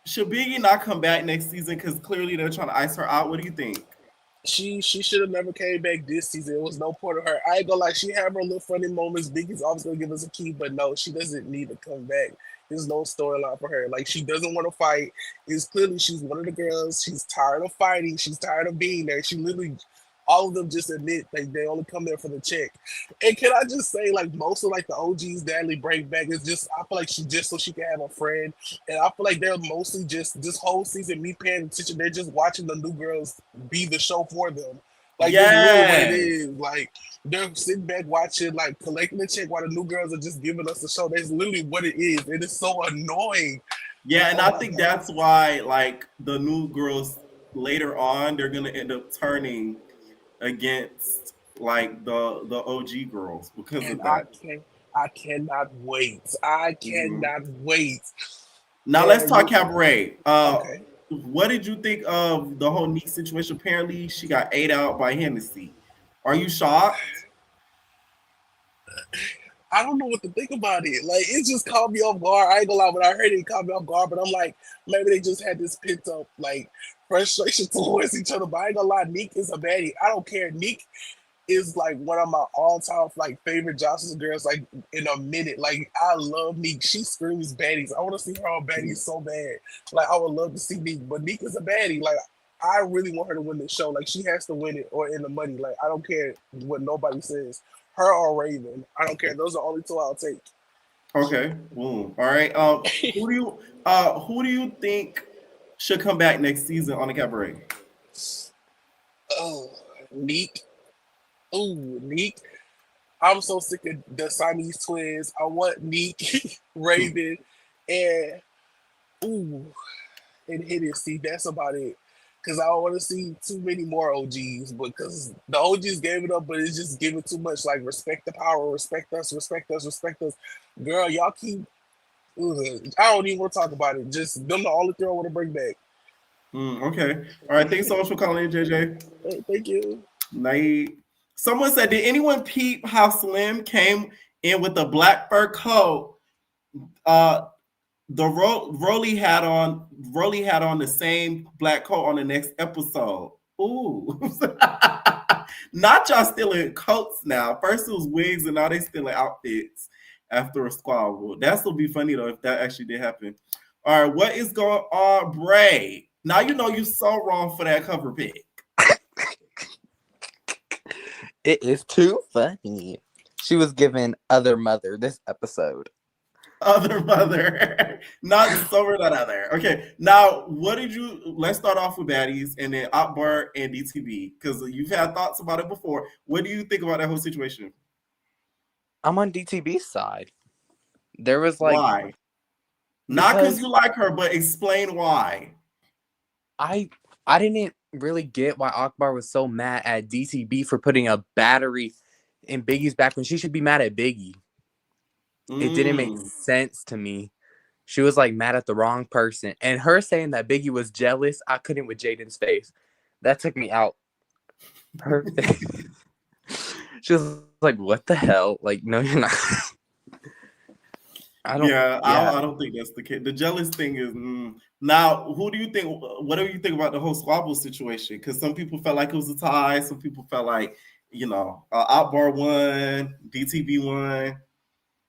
Should Biggie not come back next season? Because clearly they're trying to ice her out. What do you think? She should have never came back this season. It was no point of her. I ain't gonna lie, she had her little funny moments. Biggie's always gonna give us a key, but no, she doesn't need to come back. There's no storyline for her. Like she doesn't want to fight. It's clearly she's one of the girls. She's tired of fighting. She's tired of being there. She literally all of them just admit like they only come there for the check. And can I just say, like most of like the OGs Natalie bring back is just I feel like she just so she can have a friend. And I feel like they're mostly just this whole season me paying attention. They're just watching the new girls be the show for them. Like that's really what it Yes. is. Like they're sitting back watching, like collecting the check while the new girls are just giving us the show. That's literally what it is. It is so annoying. Yeah, and Oh I my think god. that's why, like, the new girls later on, they're gonna end up turning against like the OG girls because And of that. I cannot wait. I Mhm. cannot wait. Now let's And talk Cabaret. okay. What did you think of the whole Neek situation? Apparently, she got ate out by Hennessy. Are you shocked? I don't know what to think about it. Like it just caught me off guard. I ain't gonna lie, when I heard it, it caught me off guard. But I'm like, maybe they just had this pent up like frustration towards each other. But I ain't gonna lie, Neek is a baddie. I don't care. Neek is like one of my all time like favorite Jocelyn girls. Like in a minute, like I love Neek. She screams baddies. I want to see her on baddies so bad. Like I would love to see Neek, but Neek is a baddie. Like I really want her to win the show. Like she has to win it or in the money. Like I don't care what nobody says. Her or Raven. I don't care. Those are the only two I'll take. Okay. Boom. All right. Who do you think should come back next season on the Cabaret? Oh, Neek. Ooh, Neek. I'm so sick of the Siamese twins. I want Neek, Raven, and ooh, and Hennessy. That's about it. Because I don't want to see too many more OGs, because the OGs gave it up, but it's just giving too much. Like, respect the power, respect us, respect us, respect us. Girl, y'all keep. I don't even want to talk about it. Just them the only thing I want to bring back. Okay. All right. Thanks so much for calling in, JJ. Thank you. Night. Someone said, did anyone peep how Slim came in with a black fur coat? The Rolly had on the same black coat on the next episode. Ooh. Not y'all stealing coats now. First it was wigs and now they stealing outfits after a squabble. That's will be funny though if that actually did happen. All right, what is going on, Bray? Now you know you're so wrong for that cover pick. It is too funny. She was given other mother this episode. Other mother. Not sober, not other. Okay. Now, let's start off with Baddies and then Akbar and DTB, because you've had thoughts about it before. What do you think about that whole situation? I'm on DTB's side. There was like... Why? Not because you like her, but explain why. I didn't really get why Akbar was so mad at DTB for putting a battery in Biggie's back when she should be mad at Biggie. It didn't make sense to me. She was like mad at the wrong person. And her saying that Biggie was jealous, I couldn't with Jaden's face. That took me out. Her face. She was like, what the hell? Like, no, you're not. I don't. I don't think that's the case. The jealous thing is now. Who do you think? What do you think about the whole squabble situation? Because some people felt like it was a tie. Some people felt like Akbar won, DTB won.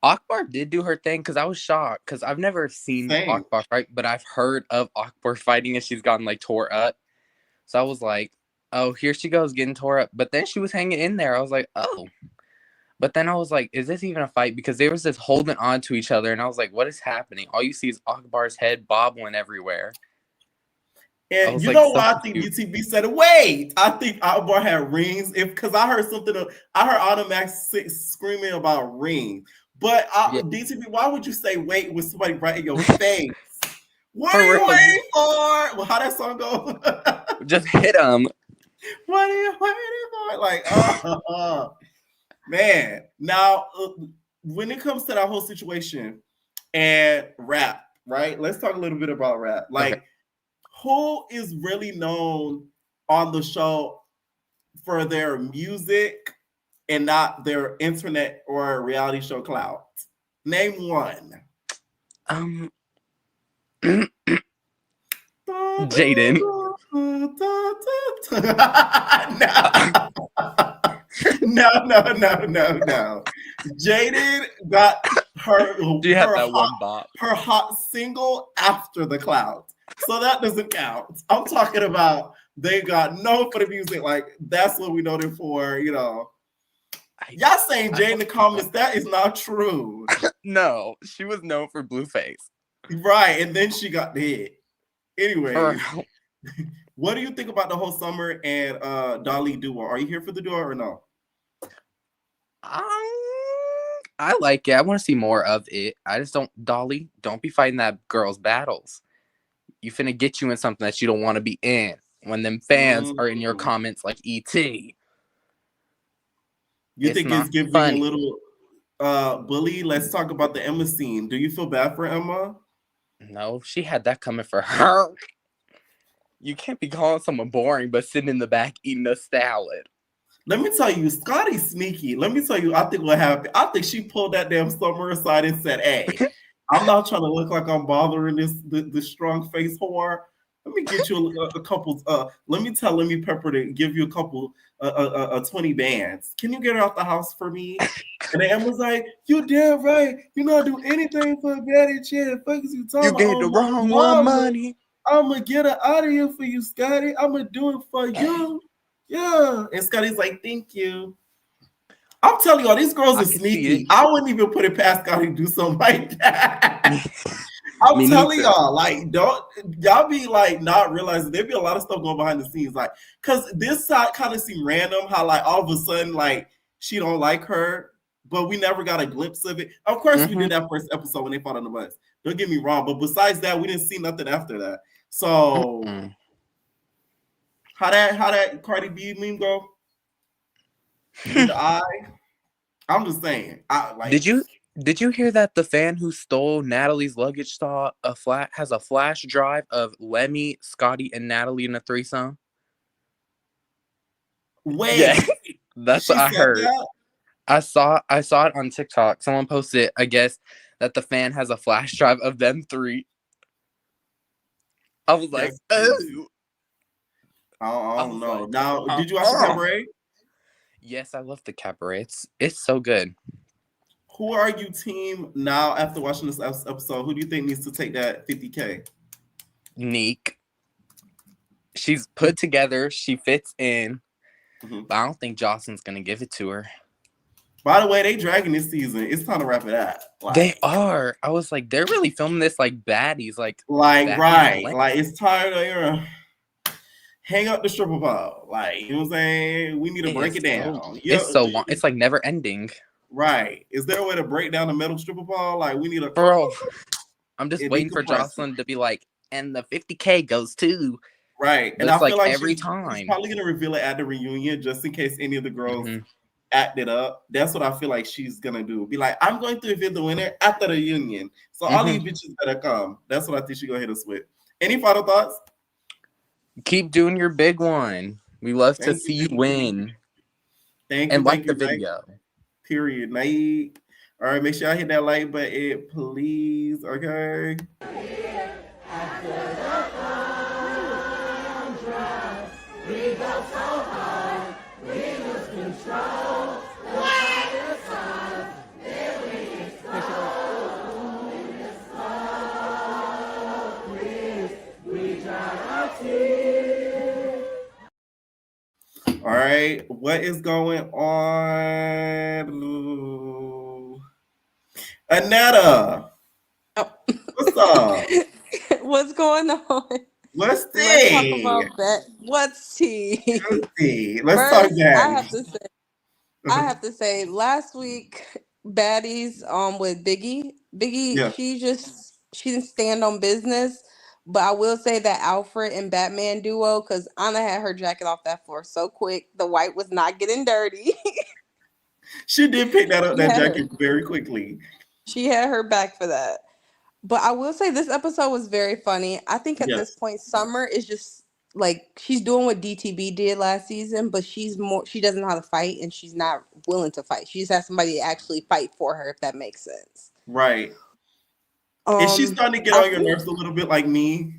Akbar did do her thing because I was shocked because I've never seen Same. Akbar fight, but I've heard of Akbar fighting and she's gotten like tore up. So I was like, oh, here she goes getting tore up. But then she was hanging in there. I was like, oh. But then I was like, is this even a fight? Because they was just holding on to each other. And I was like, what is happening? All you see is Akbar's head bobbling everywhere. And you know why I think DTB said it? Wait, I think Akbar had rings. Because I heard I heard Automax screaming about rings. But DTB, why would you say wait with somebody right in your face? What are you waiting for? Well, how that song go? Just hit him. What are you waiting for? Like, man. Now, when it comes to that whole situation and rap, right? Let's talk a little bit about rap. Like, who is really known on the show for their music and not their internet or reality show clout? Name one. Jaden. No. Jaden got her hot single after the clout. So that doesn't count. I'm talking about they got known for the music. Like, that's what we know them for, Y'all saying Jay in the comments, that is not true. No, she was known for Blueface. Right, and then she got the hit. Anyway, what do you think about the whole Summer and Dolly duo? Are you here for the duo or no? I like it. I want to see more of it. I just don't, Dolly, don't be fighting that girl's battles. You finna get you in something that you don't want to be in when them fans are in your comments like E.T. You think it's giving a little bully? Let's talk about the Emma scene. Do you feel bad for Emma? No, she had that coming for her. You can't be calling someone boring but sitting in the back eating a salad. Let me tell you, Scotty's sneaky. Let me tell you, I think what happened. I think she pulled that damn Summer aside and said, hey, I'm not trying to look like I'm bothering this strong face whore. Let me get you a couple. Let me Pepper to give you a couple 20 bands. Can you get her out the house for me? And then Emma's like, you damn right. You not do anything for a baddie chick. Fuck is you talking about? You gave the wrong one money. I'm gonna get her out of here for you, Scotty. I'm gonna do it for you. Yeah. And Scotty's like, thank you. I'm telling y'all, these girls are sneaky. I wouldn't even put it past Scotty to do something like that. I'm telling y'all, like, don't y'all be like not realizing there be a lot of stuff going behind the scenes, like, cause this side kind of seemed random. How like all of a sudden, like she don't like her, but we never got a glimpse of it. Of course, we did that first episode when they fought on the bus. Don't get me wrong, but besides that, we didn't see nothing after that. So how that Cardi B meme go? I'm just saying. Did you hear that the fan who stole Natalie's luggage has a flash drive of Lemmy, Scotty, and Natalie in a threesome? Wait, yeah, that's what I heard. That? I saw it on TikTok. Someone posted, I guess, that the fan has a flash drive of them three. I was like, oh. I don't know. Like, now, did you watch the Cabaret? Yes, I love the Cabaret. It's so good. Who are you team now after watching this episode? Who do you think needs to take that 50K? Neek. She's put together. She fits in. But I don't think Joseline's going to give it to her. By the way, they dragging this season. It's time to wrap it up. Like, they are. I was like, they're really filming this like baddies. Like right. Like, it's tired of hang up the stripper pole. Like, you know what I'm saying? We need to break it down. It's so long. It's like never ending. Right. Is there a way to break down the metal stripper ball? Like, we need a... Bro, I'm just waiting for Joseline to be like, and the 50K goes too. Right. But and I feel like every time. She's probably going to reveal it at the reunion just in case any of the girls act it up. That's what I feel like she's going to do. Be like, I'm going to reveal the winner after the reunion. So all these bitches better come. That's what I think she's going to hit us with. Any final thoughts? Keep doing your big one. We love to see you win. Thank you. And like the video. Period. Night. All right, make sure y'all hit that like button, please. Okay. All right, what is going on? Anetta, what's up? What's going on? What's Let's talk tea? about that. What's tea? Let's see. Let's talk First, daddy. I have to say, last week, Baddies with Biggie, Yeah. she didn't stand on business. But I will say that Alfred and Batman duo, because Anna had her jacket off that floor so quick, the white was not getting dirty. She did pick that up, she that had her, jacket very quickly. she had her back for that. But I will say this episode was very funny. I think at this Yes. point, Summer is just like she's doing what DTB did last season, but she doesn't know how to fight and she's not willing to fight. She just has somebody to actually fight for her, if that makes sense. Right. Is she starting to get I on your feel nerves a little bit like me?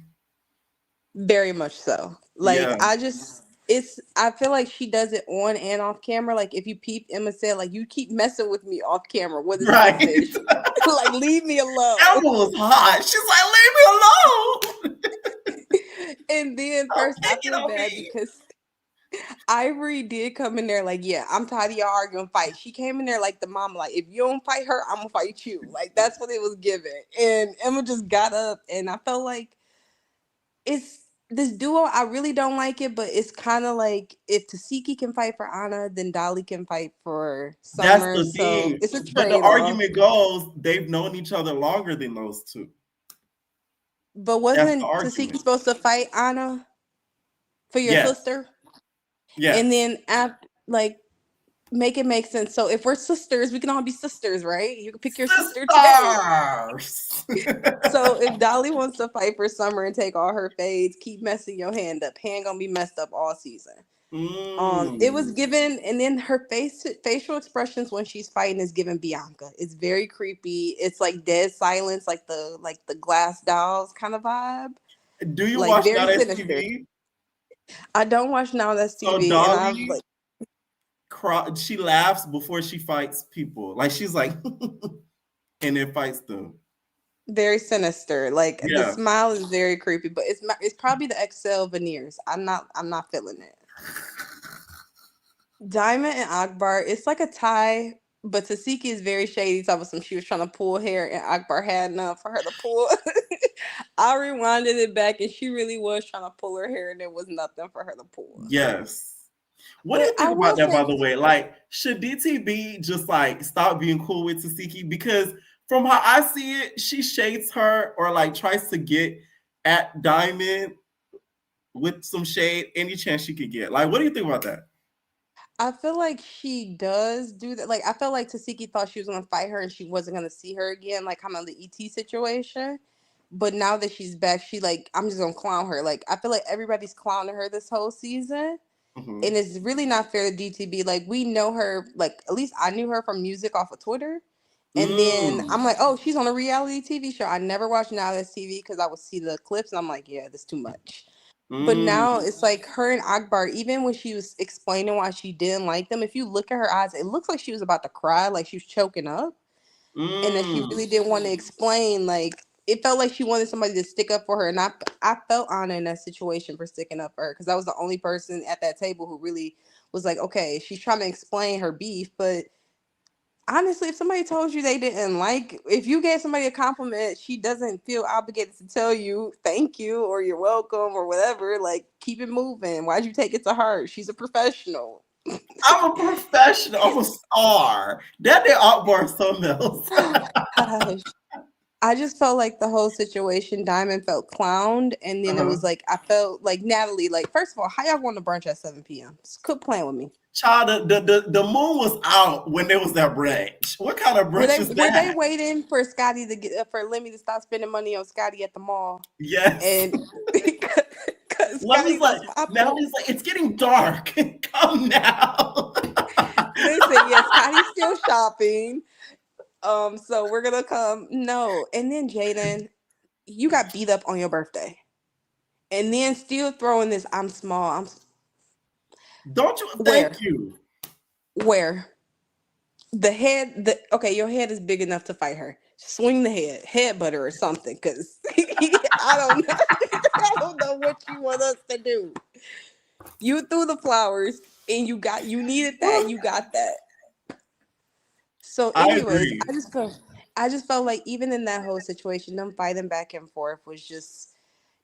very much so. Like Yeah. I feel like she does it on and off camera. Like if you peep, Emma said, like, you keep messing with me off camera. What is Right. this? Like, leave me alone. Emma was hot. She's like, leave me alone. And then first I feel bad because Ivory did come in there like, yeah, I'm tired of y'all arguing, fight. She came in there like the mama, like, if you don't fight her, I'm gonna fight you. Like that's what it was given. And Emma just got up, and I felt like it's this duo. I really don't like it, but it's kind of like if Tasiki can fight for Anna, then Dolly can fight for That's Summer. the So thing. it's a But the trade-off. argument goes, they've known each other longer than those two. But wasn't Tasiki supposed to fight Anna for your sister? Yeah. And then make it make sense. So if we're sisters, we can all be sisters, right? You can pick your sister today. So if Dolly wants to fight for Summer and take all her fades, keep messing your hand up. Hand gonna be messed up all season. It was given, and then her facial expressions when she's fighting is given Bianca. It's very creepy. It's like dead silence, like the glass dolls kind of vibe. Do you like watch very Now That's sinister. TV? I don't watch Now That's TV, So Dolly, and I've like she laughs before she fights people. Like she's like, and then fights them. Very sinister. Like the smile is very creepy, but it's probably the XL veneers. I'm not feeling it. Diamond and Akbar, it's like a tie, but Tasiki is very shady. Talking about she was trying to pull hair and Akbar had none for her to pull. I rewinded it back, and she really was trying to pull her hair, and there was nothing for her to pull. Yes. What do you think about that, by the way? Like, should DTB just like stop being cool with Tasiki? Because from how I see it, she shades her or like tries to get at Diamond with some shade any chance she could get. Like, what do you think about that? I feel like she does do that. Like, I felt like Tasiki thought she was going to fight her and she wasn't going to see her again, like kind of the ET situation. But now that she's back, she like, I'm just going to clown her. Like, I feel like everybody's clowning her this whole season. Mm-hmm. And it's really not fair to DTB. Like, we know her, like, at least I knew her from music off of Twitter. And then I'm like, oh, she's on a reality TV show. I never watched Now That's TV because I would see the clips and I'm like, yeah, this is too much. But now it's like her and Akbar, even when she was explaining why she didn't like them, if you look at her eyes, it looks like she was about to cry, like she was choking up. And that she really didn't want to explain. Like, it felt like she wanted somebody to stick up for her. And I felt Anna in that situation for sticking up for her because I was the only person at that table who really was like, okay, she's trying to explain her beef. But honestly, if somebody told you they didn't like, if you gave somebody a compliment, she doesn't feel obligated to tell you thank you or you're welcome or whatever. Like, keep it moving. Why'd you take it to heart? She's a professional. I'm a professional. I'm a star. That did Akbar something else. Gosh. I just felt like the whole situation, Diamond felt clowned, and then it was like, I felt like Natalie, like, first of all, how y'all going to brunch at 7 p.m.? Quit playing with me. Child, the moon was out when there was that brunch. What kind of brunch is that? Were they waiting for Scotty to get for Lemmy to stop spending money on Scotty at the mall? Yes. And Natalie's like, it's getting dark. Come now. Listen, yeah, Scotty's still shopping. So we're gonna come. No, and then Jaden, you got beat up on your birthday, and then still throwing this. I'm small. Don't you? Where? Thank you. Where? Okay, your head is big enough to fight her. Swing the headbutt her or something, because I don't know. I don't know what you want us to do. You threw the flowers, and you needed that. You got that. So, I anyways, agree. I just felt like even in that whole situation, them fighting back and forth was just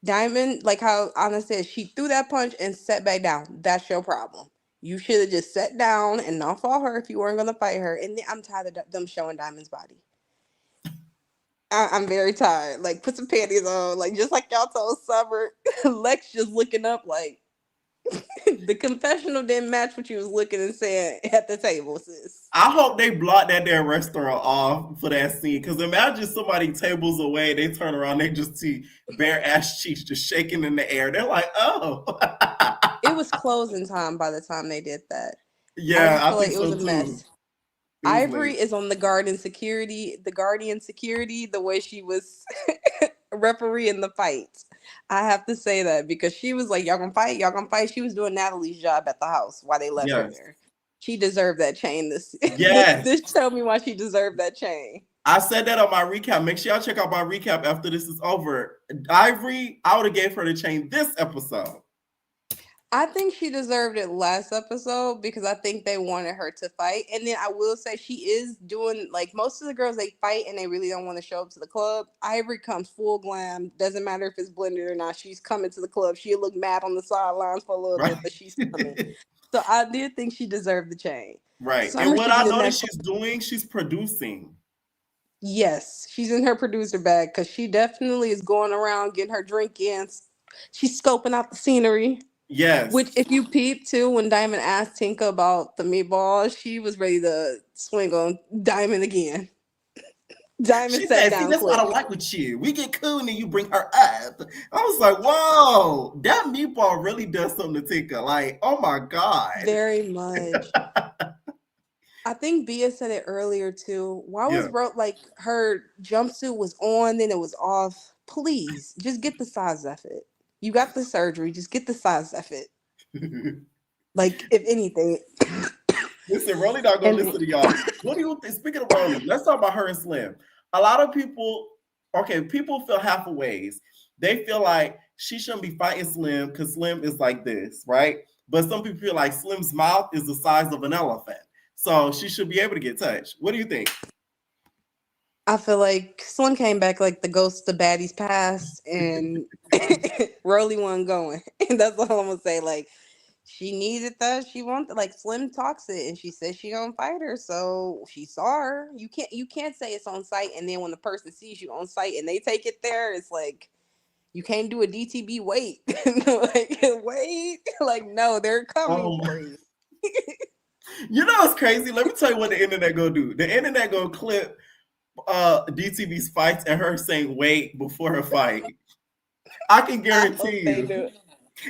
Diamond. Like how Anna said, she threw that punch and sat back down. That's your problem. You should have just sat down and not fought her if you weren't gonna fight her. And I'm tired of them showing Diamond's body. I'm very tired. Like, put some panties on. Like, just like y'all told Summer, Lex just looking up like the confessional didn't match what you was looking and saying at the table, sis. I hope they block that damn restaurant off for that scene. Because imagine somebody tables away, they turn around, they just see bare ass cheeks just shaking in the air. They're like, oh. It was closing time by the time they did that. I Yeah, just I feel think like it was so a too. mess. It was Ivory late. is on the Guardian security, the way she was refereeing the fights. I have to say that because she was like, y'all gonna fight. She was doing Natalie's job at the house while they left her Yes. there. She deserved that chain. Yes. This told me why she deserved that chain. I said that on my recap. Make sure y'all check out my recap after this is over. Ivory, I would have gave her the chain this episode. I think she deserved it last episode because I think they wanted her to fight. And then I will say she is doing, like, most of the girls, they fight and they really don't want to show up to the club. Ivory comes full glam. Doesn't matter if it's blended or not. She's coming to the club. She'll look mad on the sidelines for a little bit, but she's coming. So I did think she deserved the chain. Right. And Summer what should be I the noticed next. she's doing, she's producing. Yes, she's in her producer bag because she definitely is going around getting her drink in. She's scoping out the scenery. Which, Yes. if you peep too, when Diamond asked Tinka about the meatballs, she was ready to swing on Diamond again. Diamond She sat said, see, down that's what I quick. like with you. We get cool and then you bring her up. I was like, whoa, that meatball really does something to Tinka. Like, oh my God. Very much. I think Bia said it earlier too. Why was Yeah. like her jumpsuit was on, then it was off? Please, just get the size of it. You got the surgery, just get the size of it. Like, if anything. Listen, Rolly not gonna listen to y'all. What do you think? Speaking of Rolly, let's talk about her and Slim. A lot of people, people feel half a ways. They feel like she shouldn't be fighting Slim because Slim is like this, right? But some people feel like Slim's mouth is the size of an elephant. So she should be able to get touched. What do you think? I feel like Slim came back like the ghost of Baddies past, and Rolly wasn't going. And that's all I'm gonna say. Like, she needed that. She wanted, like, Slim talks it, and she said she gonna fight her. So she saw her. You can't say it's on site, and then when the person sees you on site and they take it there, it's like you can't do a DTB. Wait, like, wait, like, no, they're coming Oh, for you. you know it's crazy. Let me tell you what the internet gonna do. The internet gonna clip DTV's fights and her saying wait before her fight. I can guarantee They you. do.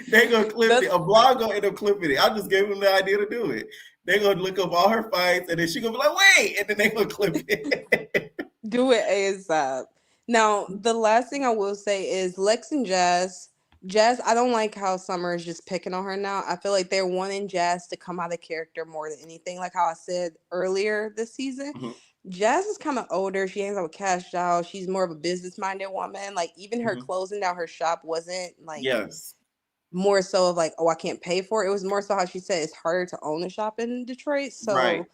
They're gonna clip That's it. A blog gonna end up clipping it. I just gave them the idea to do it. They're gonna look up all her fights and then she gonna be like, wait, and then they gonna clip it. Do it ASAP. Now, the last thing I will say is Lex and Jazz. Jazz, I don't like how Summer is just picking on her now. I feel like they're wanting Jazz to come out of character more than anything. Like how I said earlier this season. Mhm. Jazz is kind of older. She hangs out with Cash Doll. She's more of a business-minded woman. Like, even her Mhm. closing down her shop wasn't like Yes. more so of like, oh, I can't pay for it. It was more so how she said it's harder to own a shop in Detroit. Right. So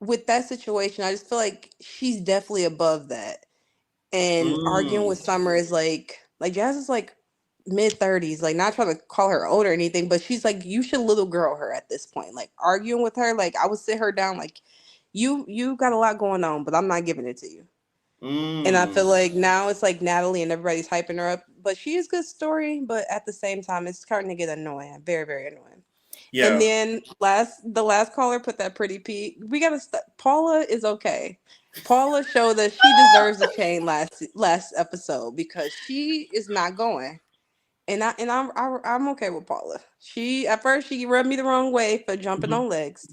with that situation, I just feel like she's definitely above that. And arguing with Mm. Summer is like Jazz is like mid-30s, like, not trying to call her old or anything, but she's like, you should little girl her at this point. Like, arguing with her, like, I would sit her down like, you got a lot going on, but I'm not giving it to you. And I feel Mm. like now it's like Natalie and everybody's hyping her up, but she is good story, but at the same time it's starting to get annoying, very, very annoying. And Yeah. then the last caller put that pretty P. We gotta Paula is okay. Paula showed that she deserves a chain last episode because she is not going, and I'm okay with Paula. She at first she rubbed me the wrong way for jumping Mhm. on legs,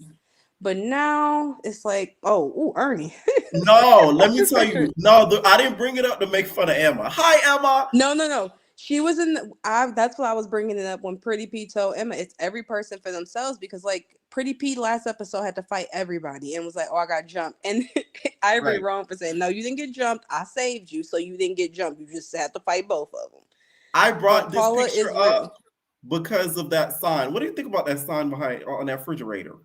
But now it's like, oh, Ernie. No, let me tell you. No, I didn't bring it up to make fun of Emma. Hi, Emma. No. She was in. That's why I was bringing it up when Pretty P told Emma it's every person for themselves, because like Pretty P last episode had to fight everybody and was like, oh, I got jumped, and Ivory Right. wrong for saying no, you didn't get jumped. I saved you, so you didn't get jumped. You just had to fight both of them. I brought this Paula picture is real. up because of that sign. What do you think about that sign behind on that refrigerator?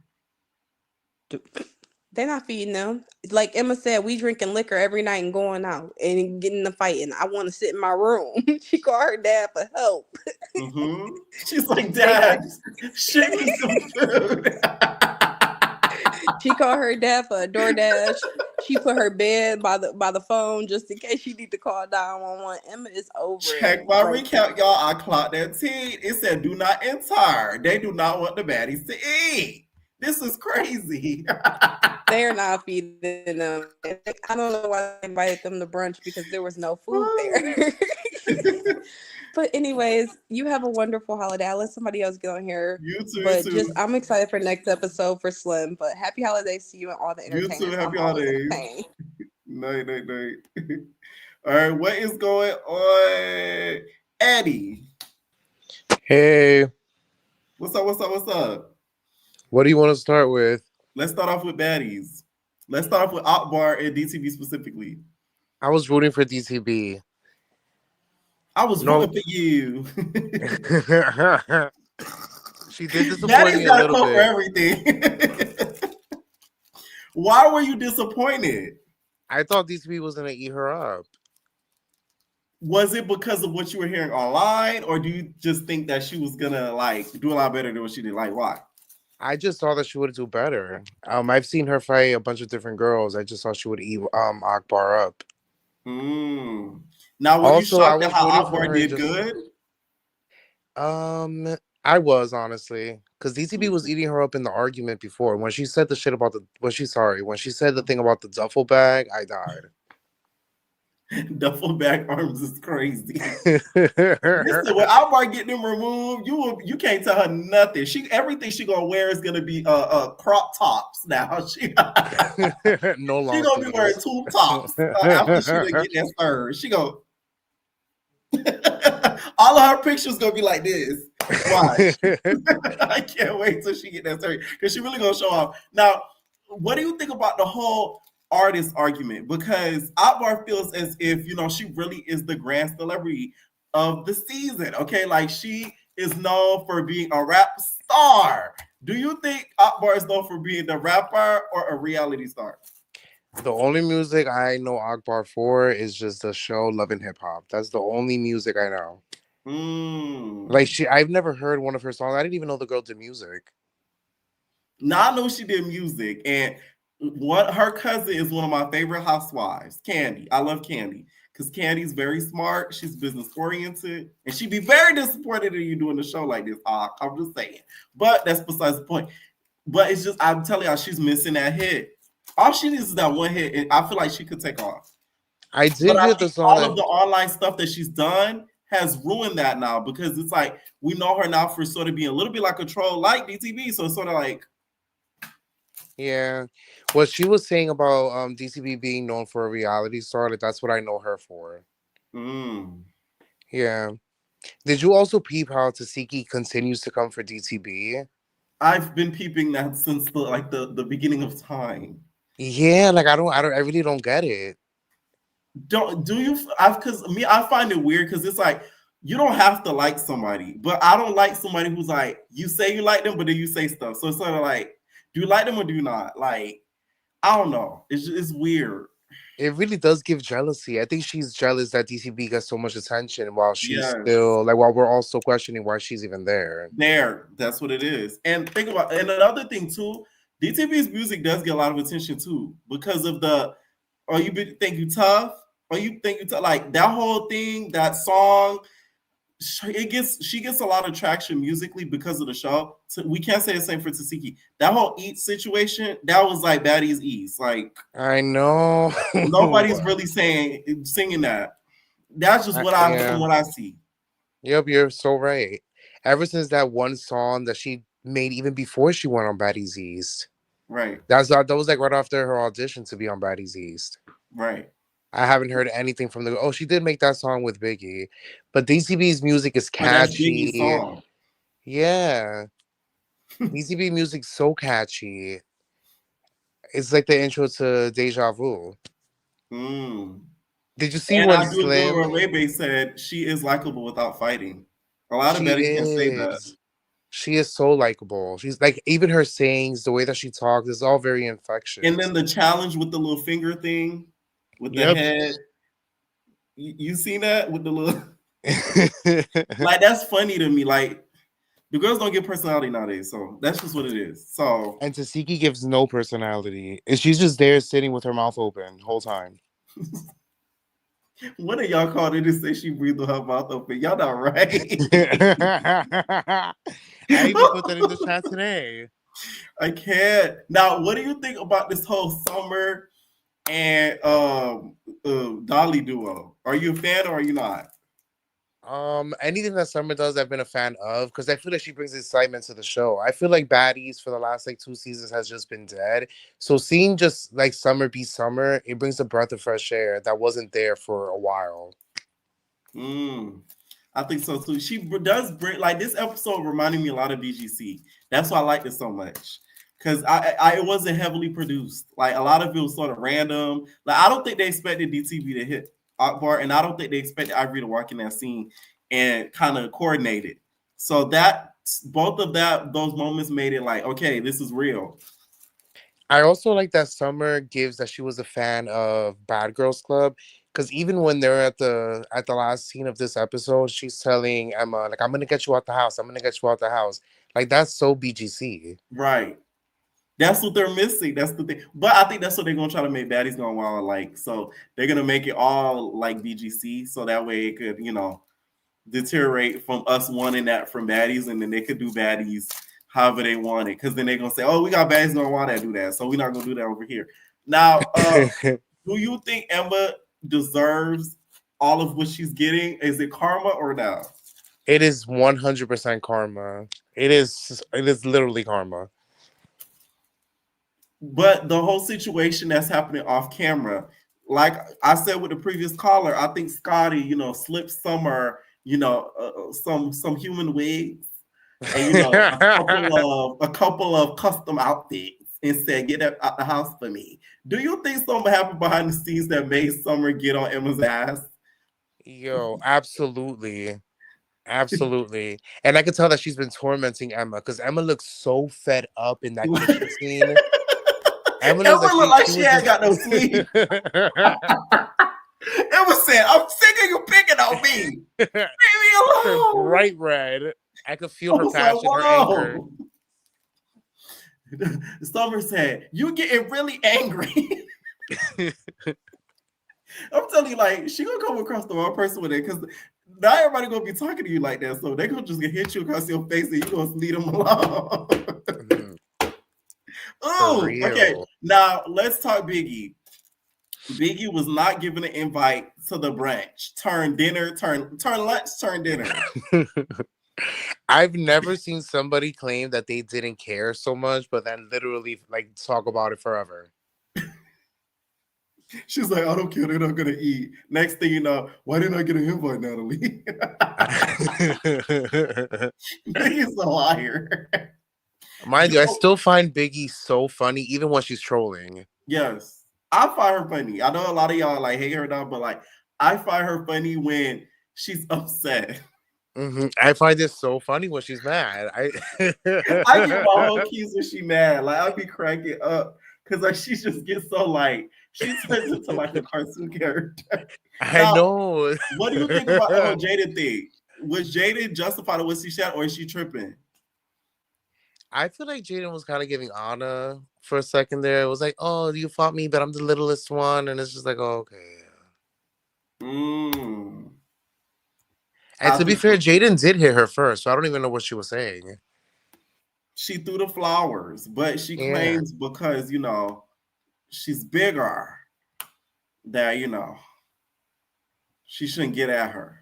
They're not feeding them. Like Emma said, we drinking liquor every night and going out and getting the fight. And I want to sit in my room. She called her dad for help. Mm-hmm. She's like, Dad, ship me some food. She called her dad for a DoorDash. She put her bed by the phone just in case she need to call 911. Emma is over. Check my recount, y'all. I clocked that tweet. It said, do not enter. They do not want the baddies to eat. This is crazy. They're not feeding them. I don't know why I invited them to brunch, because there was no food there. But anyways, you have a wonderful holiday. I'll let somebody else get on here. You too. But I'm excited for next episode for Slim. But happy holidays to you and all the entertainers. You too. Happy holidays. Night. All right, what is going on, Eddie? Hey. What's up? What do you want to start with? Let's start off with baddies. Let's start off with Akbar and DTV specifically. I was rooting for DTV. I was rooting for you. She did disappoint me a little bit. For everything. Why were you disappointed? I thought DTV was going to eat her up. Was it because of what you were hearing online, or do you just think that she was going to like do a lot better than what she did? Like, why? I just thought that she would do better. I've seen her fight a bunch of different girls. I just thought she would eat Akbar up. Now, were you shocked at how Akbar did good? I was, honestly, because DTB was eating her up in the argument before. When she said the shit about when she said the thing about the duffel bag, I died. Duffel bag arms is crazy. Listen, when Akbar get them removed, you can't tell her nothing. Everything she gonna wear is gonna be crop tops now. She no longer. She gonna be wearing tube tops after she get that third. She go. All of her pictures gonna be like this. Why? I can't wait till she get that third, because she really gonna show off. Now, what do you think about the whole artist argument? Because Akbar feels as if, she really is the grand celebrity of the season. Okay, like she is known for being a rap star. Do you think Akbar is known for being the rapper or a reality star? The only music I know Akbar for is just the show Love and Hip Hop. That's the only music I know. Like I've never heard one of her songs. I didn't even know the girl did music. Now I know she did music, and her cousin is one of my favorite housewives, Candy. I love Candy because Candy's very smart. She's business oriented, and she'd be very disappointed in you doing a show like this. I'm just saying, but that's besides the point. But it's just, I'm telling y'all, she's missing that hit. All she needs is that one hit, and I feel like she could take off. I did hear the song. All of the online stuff that she's done has ruined that now, because it's like we know her now for sort of being a little bit like a troll, like DTV. So it's sort of like. Yeah, what she was saying about DCB being known for a reality star, that's what I know her for. Yeah. Did you also peep how Tasiki continues to come for DTB? I've been peeping that since the beginning of time. Yeah, like I really don't get it. I find it weird because it's like you don't have to like somebody, but I don't like somebody who's like, you say you like them, but then you say stuff. So it's sort of like, do you like them or do you not? Like, I don't know. It's weird. It really does give jealousy. I think she's jealous that DCB gets so much attention while she's still while we're all still questioning why she's even there. That's what it is. And think about, and another thing too, DTV's music does get a lot of attention too because of you think you tough, or you think you tough, like that whole thing, that song. She gets a lot of traction musically because of the show. So we can't say the same for Tasiki. That whole Eat situation, that was like Baddies East. Like, I know nobody's really singing that. That's just what I see. Yep, you're so right. Ever since that one song that she made even before she went on Baddies East. Right. That was like right after her audition to be on Baddies East. Right. I haven't heard anything from the. Oh, she did make that song with Biggie, but DCB's music is But that's Biggie's catchy. song. Yeah, DCB music's so catchy. It's like the intro to Deja Vu. Mm. Did you see And when I do enjoy Slim? what Ray said. She is likable without fighting. A lot of She baddies can say that. is. She is so likable. She's like even her sayings, the way that she talks, is all very infectious. And then the challenge with the little finger thing, with the Yep. head. You seen that with the little like that's funny to me. Like the girls don't get personality nowadays, so that's just what it is. So And Tasiki gives no personality. And she's just there sitting with her mouth open the whole time. what of y'all called it to say she breathed with her mouth open? Y'all not right. I even put that in the chat today. I can't. Now, what do you think about this whole Summer and Dolly duo? Are you a fan or are you not? Anything that Summer does, I've been a fan of because I feel like she brings excitement to the show. I feel like Baddies for the last like 2 seasons has just been dead. So seeing just like Summer be Summer, it brings a breath of fresh air that wasn't there for a while. I think so too. She does bring like this episode reminded me a lot of BGC. That's why I liked it so much. Because it wasn't heavily produced. Like a lot of it was sort of random. Like I don't think they expected DTV to hit Akbar, and I don't think they expected Ivory to walk in that scene and kind of coordinate it. So that both of those moments made it like, okay, this is real. I also like that Summer gives that she was a fan of Bad Girls Club. Because even when they're at the last scene of this episode, she's telling Emma, like, I'm gonna get you out the house. I'm gonna get you out the house. Like that's so BGC. Right. That's what they're missing. That's the thing. But I think that's what they're gonna try to make Baddies Gone Wild like. So they're gonna make it all like BGC, so that way it could, deteriorate from us wanting that from Baddies, and then they could do Baddies however they want it. Because then they're gonna say, "Oh, we got Baddies Gone Wild that do that, so we're not gonna do that over here." Now, do you think Emma deserves all of what she's getting? Is it karma or no? It is 100% karma. It is literally karma. But the whole situation that's happening off camera, like I said with the previous caller, I think Scotty, slipped Summer, some human wigs, and a couple of custom outfits, and said, "Get out the house for me." Do you think something happened behind the scenes that made Summer get on Emma's ass? Yo, absolutely. Absolutely. And I could tell that she's been tormenting Emma because Emma looks so fed up in that kitchen scene. Emma Emma looked like she she had got no sleep. Emma said, "I'm sick of you picking on me. Leave me alone." Bright red. I could feel her passion, her anger. Summer said, "You getting really angry." I'm telling you, like, she gonna come across the wrong person with it, because not everybody gonna be talking to you like that. So they gonna just hit you across your face and you gonna leave them alone. Oh, okay. Now let's talk Biggie. Biggie was not given an invite to the brunch. Turn lunch, turn dinner. I've never seen somebody claim that they didn't care so much, but then literally like talk about it forever. She's like, "I don't care, they're not gonna eat." Next thing you know, why didn't I get an invite, Natalie? Biggie's a liar. Mind you, I still find Biggie so funny, even when she's trolling. Yes, I find her funny. I know a lot of y'all like hate her now, but like I find her funny when she's upset. Mm-hmm. I find this so funny when she's mad. I get my whole keys when she's mad. Like I'll be cracking up because like she just gets so like she turns into like a cartoon character. I know. What do you think about the whole Jada thing? Was Jada justified what she said, or is she tripping? I feel like Jaden was kind of giving Anna for a second there. It was like, "Oh, you fought me, but I'm the littlest one," and it's just like, "Oh, okay." And to be fair, Jaden did hit her first, so I don't even know what she was saying. She threw the flowers, but she claims because she's bigger that she shouldn't get at her.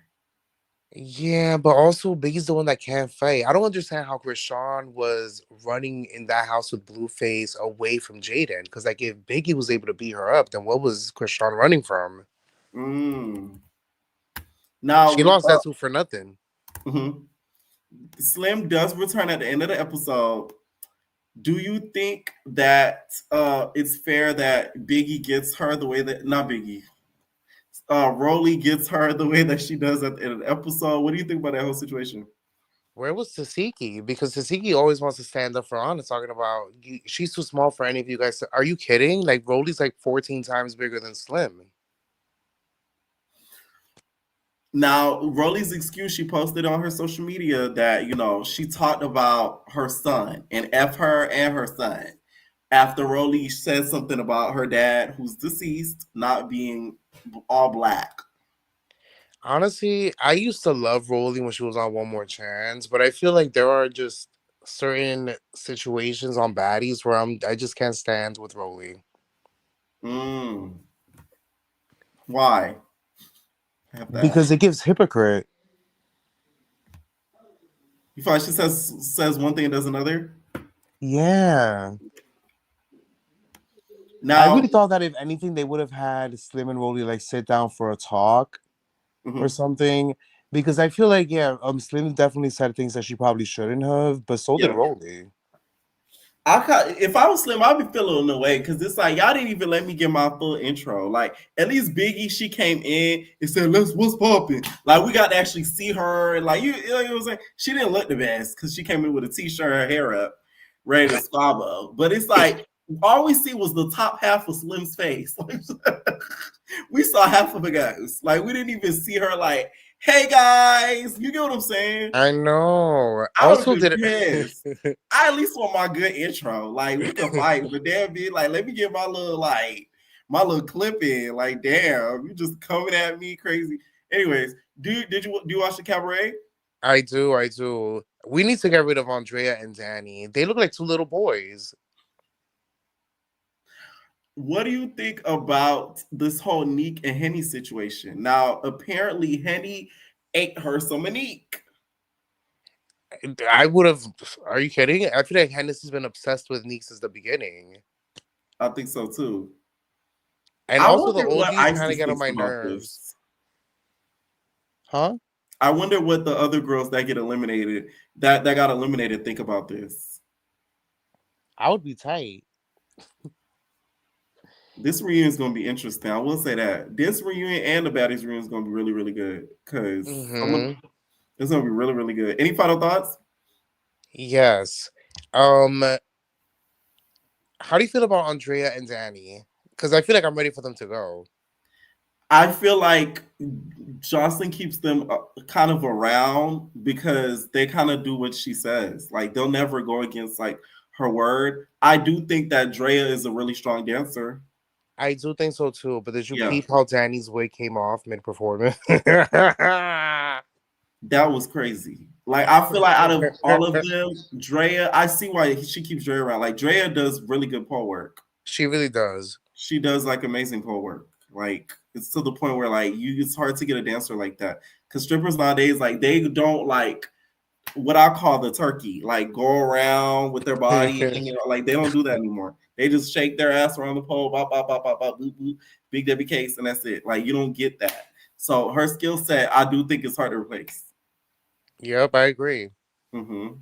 Yeah, but also Biggie's the one that can't fight. I don't understand how Krishan was running in that house with Blueface away from Jaden. Because like if Biggie was able to beat her up, then what was Krishan running from? Mm. Now, She lost that too for nothing. mhm. Slim does return at the end of the episode. Do you think that it's fair that Biggie gets her the way that not Biggie, Rolly gets her the way that she does at the end of the episode? What do you think about that whole situation? Where was Tasiki? Because Tasiki always wants to stand up for Anna, talking about she's too small for any of you guys. Are you kidding? Like Rolly's like 14 times bigger than Slim. Now, Rolly's excuse, she posted on her social media that, she talked about her son and F her and her son. After Rolly said something about her dad, who's deceased, not being all black. Honestly, I used to love Rolly when she was on One More Chance, but I feel like there are just certain situations on Baddies where I just can't stand with Rolly. Why? I have to Because ask. it gives hypocrite. You feel like she says one thing and does another? Yeah. I Now, really thought that if anything, they would have had Slim and Rolly like sit down for a talk or something. Because I feel like, Slim definitely said things that she probably shouldn't have, but so did yeah. Rolly. If I was Slim, I'd be feeling the way because it's like y'all didn't even let me get my full intro. Like at least Biggie, she came in and said, what's popping?" Like we got to actually see her. Like you know what I'm saying? She didn't look the best because she came in with a t-shirt, her hair up, ready to squabble. But it's like all we see was the top half of Slim's face. We saw half of a ghost. Like we didn't even see her. Like, hey guys, you get what I'm saying? I know. I would Also, have been pissed. I at least want my good intro. Like we can fight, but damn, be like, let me get my little clip in. Like, damn, you just coming at me crazy. Anyways, do you watch the Cabaret? I do. We need to get rid of Andrea and Danny. They look like two little boys. What do you think about this whole Neek and Henny situation? Now, apparently, Henny ate her some Neek. I would have. Are you kidding? I feel like Hennessy's been obsessed with Neek since the beginning. I think so too. And I also the wonder what OGs kind of Isis get on thinks my about nerves. this. Huh? I wonder what the other girls that got eliminated think about this. I would be tight. This reunion is going to be interesting. I will say that this reunion and the Baddies reunion is going to be really, really good because it's going to be really, really good. Any final thoughts? Yes. How do you feel about Andrea and Danny? Because I feel like I'm ready for them to go. I feel like Joseline keeps them kind of around because they kind of do what she says. Like they'll never go against like her word. I do think that Drea is a really strong dancer. I do think so too. But did you peep how Danny's wig came off mid-performance? That was crazy. Like I feel like out of all of them, Drea, I see why she keeps Drea around. Like Drea does really good pole work. She really does. She does like amazing pole work. Like it's to the point where like it's hard to get a dancer like that. Because strippers nowadays, like they don't like what I call the turkey, like go around with their body and like they don't do that anymore. They just shake their ass around the pole, bop, bop, bop, bop, bop, boop, boop, big Debbie case, and that's it. Like you don't get that. So her skill set, I do think it's hard to replace. Yep, I agree. Mm-hmm.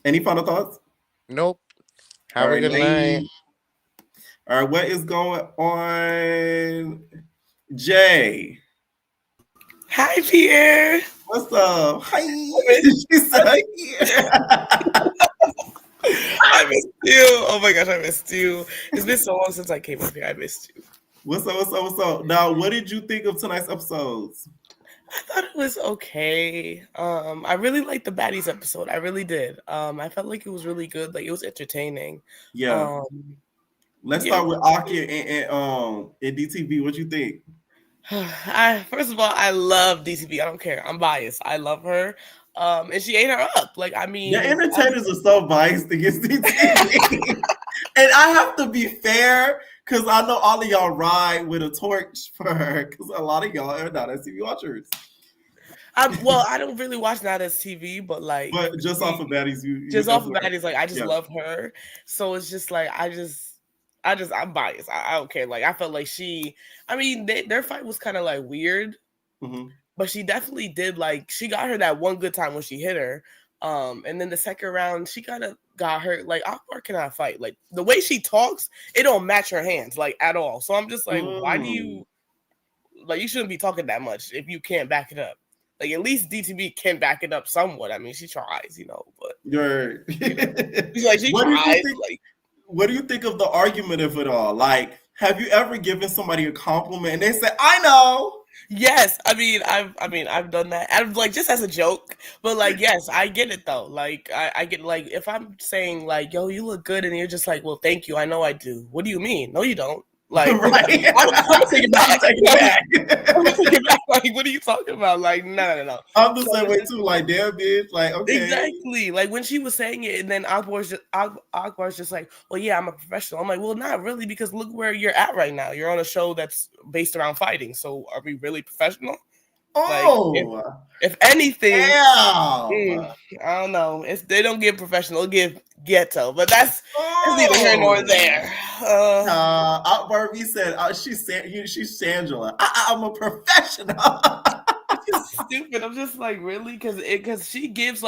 Any final thoughts? Nope. Have a good night. All right, what is going on? Jay. Hi, Pierre. What's up? Hi. She's here. I missed you. Oh my gosh, I missed you. It's been so long since I came up here. I missed you. What's up? Now, what did you think of tonight's episodes? I thought it was okay. I really liked the Baddies episode. I really did. I felt like it was really good. Like it was entertaining. Yeah. Let's start with Aki and DTV. What you think? First of all, I love DTV. I don't care. I'm biased. I love her. And she ate her up. Like, I mean, the entertainers are so biased against DTV. And I have to be fair because I know all of y'all ride with a torch for her because a lot of y'all are not STV watchers. I don't really watch Nada's TV, but like, But just off of Baddies, you just off of definitely Baddies, like I just yeah. love her. So it's just like I'm biased. I don't care. Like I felt like their fight was kind of like weird, but she definitely did she got her that one good time when she hit her. And then the second round, she kind of got hurt. Like Akbar cannot fight. Like the way she talks, it don't match her hands like at all. So I'm just like, why do you you shouldn't be talking that much if you can't back it up. Like at least DTB can back it up somewhat. I mean, she tries, but she tries. What do you think of the argument of it all? Like, have you ever given somebody a compliment and they say, "I know"? Yes, I've done that. I'm just as a joke, but yes, I get it though. Like I get if I'm saying "Yo, you look good," and you're just like, "Well, thank you. I know I do." What do you mean? No, you don't. Right. I'm gonna take it back. I'm gonna take it back. What are you talking about? No. I'm the same way too. Damn, bitch. Okay. Exactly. When she was saying it, and then Akbar's just like, "Well, yeah, I'm a professional." I'm like, "Well, not really, because look where you're at right now. You're on a show that's based around fighting. So, are we really professional?" Oh, if anything, I don't know. If they don't get professional, they'll give ghetto. But that's neither here nor there. Akbar said, she's Shangela. I'm a professional. It's just stupid. I'm just like, really? Because she gives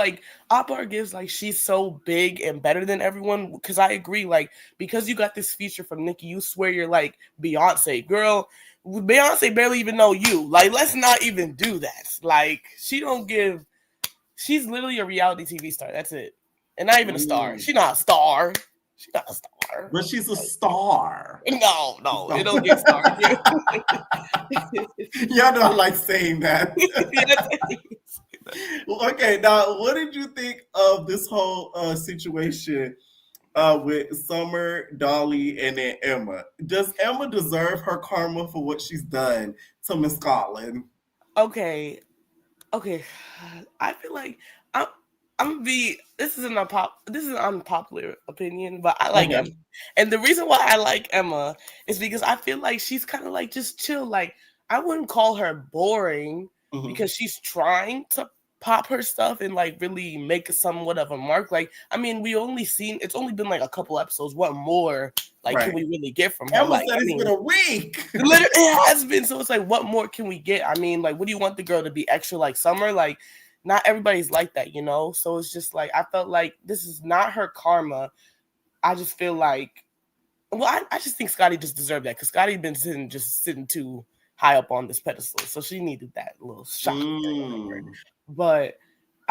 Akbar gives she's so big and better than everyone. Because I agree, because you got this feature from Nicki, you swear you're like Beyonce. Girl, Beyonce barely even know you. Let's not even do that. She don't give. She's literally a reality TV star. That's it, and not even a star. She's not a star. She's not a star. But she's a star. No, it don't get started. Y'all know I like saying that. Okay, now what did you think of this whole situation with Summer, Dolly, and then Emma? Does Emma deserve her karma for what she's done to Miss Scotland? Okay. I feel like I'm gonna be. This is an unpopular opinion, but I like Emma, and the reason why I like Emma is because I feel like she's kind of just chill. I wouldn't call her boring because she's trying to pop her stuff and really make somewhat of a mark. We only seen it's only been a couple episodes. What more can we really get from her? Emma said it's been a week. Literally, it has been. So it's what more can we get? What do you want the girl to be extra like Summer? Not everybody's like that, So it's just I felt like this is not her karma. I just feel I just think Scotty just deserved that because Scotty been sitting too high up on this pedestal, so she needed that little shock. But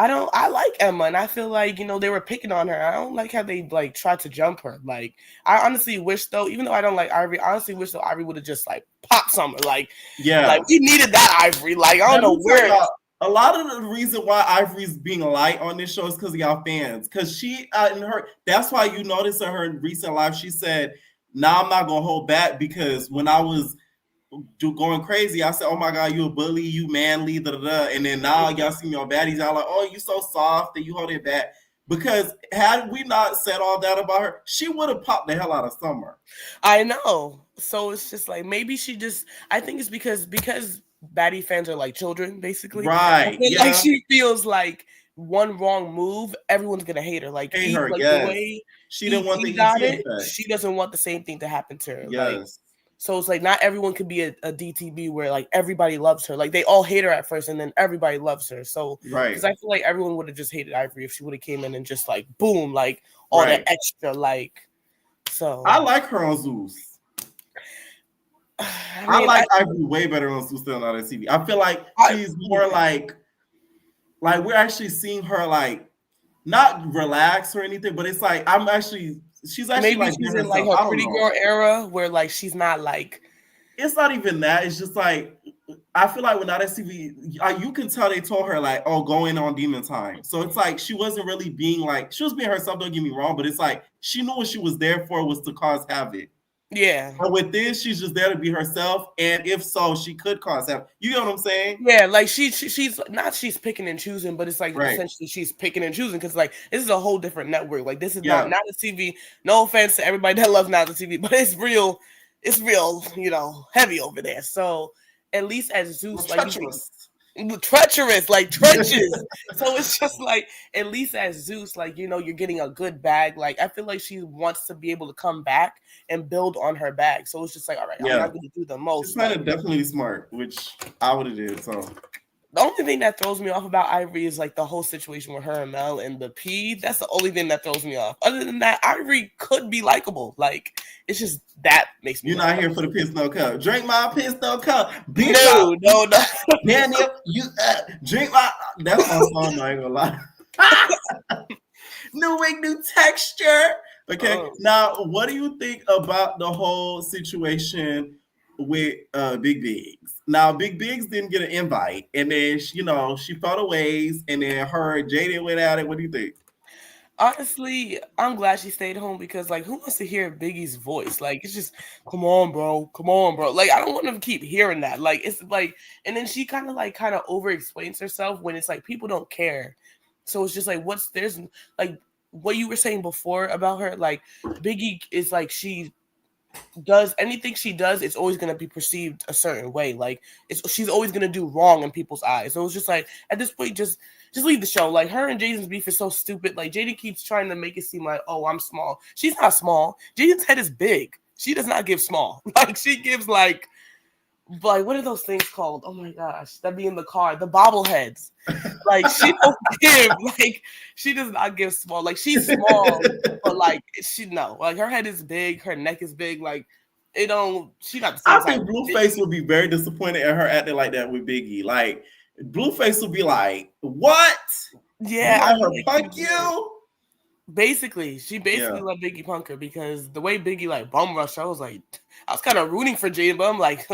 I like Emma, and I feel they were picking on her. I don't like how they tried to jump her. I honestly wish though, even though I don't like Ivory, I honestly wish though Ivory would have just popped Summer. We needed that Ivory. I don't know where. A lot of the reason why Ivory's being light on this show is because of y'all fans. Because she that's why you notice in her recent life, she said, "Now I'm not gonna hold back because when I was going crazy, I said, oh my God, you a bully, you manly, and then now y'all see me on Baddies, y'all like, oh, you so soft and you hold it back." Because had we not said all that about her, she would have popped the hell out of Summer. I know. So it's just maybe she just. I think it's because Baddie fans are like children, basically. Right. Yeah. She feels one wrong move, everyone's gonna hate her. Hate her, the way she didn't want she doesn't want the same thing to happen to her. Yes. So it's not everyone could be a DTB where everybody loves her. They all hate her at first and then everybody loves her. So right. Because I feel everyone would have just hated Ivory if she would have came in and just boom, all that extra so I like her on Zeus. I like Ivory way better on Zeus than on TV. I feel she's more we're actually seeing her not relax or anything, but it's she's actually maybe she's in her pretty girl era where she's not it's not even that. It's just I feel when not at TV, you can tell they told her oh, go in on Demon Time. So it's she wasn't really being she was being herself, don't get me wrong, but it's she knew what she was there for was to cause havoc. Yeah. But with this, she's just there to be herself, and if so, she could cause havoc. You know what I'm saying? Yeah, she's not she's picking and choosing, but it's essentially she's picking and choosing because this is a whole different network. This is not a TV. No offense to everybody that loves Not a TV, but it's real, heavy over there. So at least as Zeus, treacherous, like trenches. So it's just like, at least as Zeus, like, you know, you're getting a good bag. Like, I feel like she wants to be able to come back and build on her bag. So it's just like, all right, I'm not going to do the most. She's kind of definitely smart, which I would have did. So the only thing that throws me off about Ivory is like the whole situation with her and Mel and the pee. That's the only thing that throws me off. Other than that, Ivory could be likable. Like, it's just that makes me. You're not here for the piss no cup. Drink my piss no cup. No. Daniel, you drink my. That's my song. I ain't gonna lie. New wig, new texture. Okay. Now, what do you think about the whole situation with Big Bigs? Now, Big Bigs didn't get an invite, and then she felt a ways, and then her and Jaden went at it. What do you think? Honestly, I'm glad she stayed home because, like, who wants to hear Biggie's voice? Like, it's just, come on, bro. Like, I don't want to keep hearing that. Like, it's like, and then she kind of over explains herself when it's like people don't care. So it's just like, there's like what you were saying before about her. Like, Biggie is like, she does anything she does, it's always going to be perceived a certain way. Like, she's always going to do wrong in people's eyes. So it's just like, at this point, just leave the show. Like, her and Jaden's beef is so stupid. Like, Jaden keeps trying to make it seem like, oh, I'm small. She's not small. Jaden's head is big. She does not give small. Like, she gives like what are those things called? Oh my gosh, that be in the car, the bobbleheads. Like, she don't give, like, she does not give small. Like, she's small, but like like, her head is big, her neck is big. Like, she not the same. I think Blueface would be very disappointed at her acting like that with Biggie. Like, Blueface would be like, what? Yeah, I let her punk you. Basically, she let Biggie punk her because the way Biggie like bum rushed, I was kind of rooting for Jaden, but I'm like,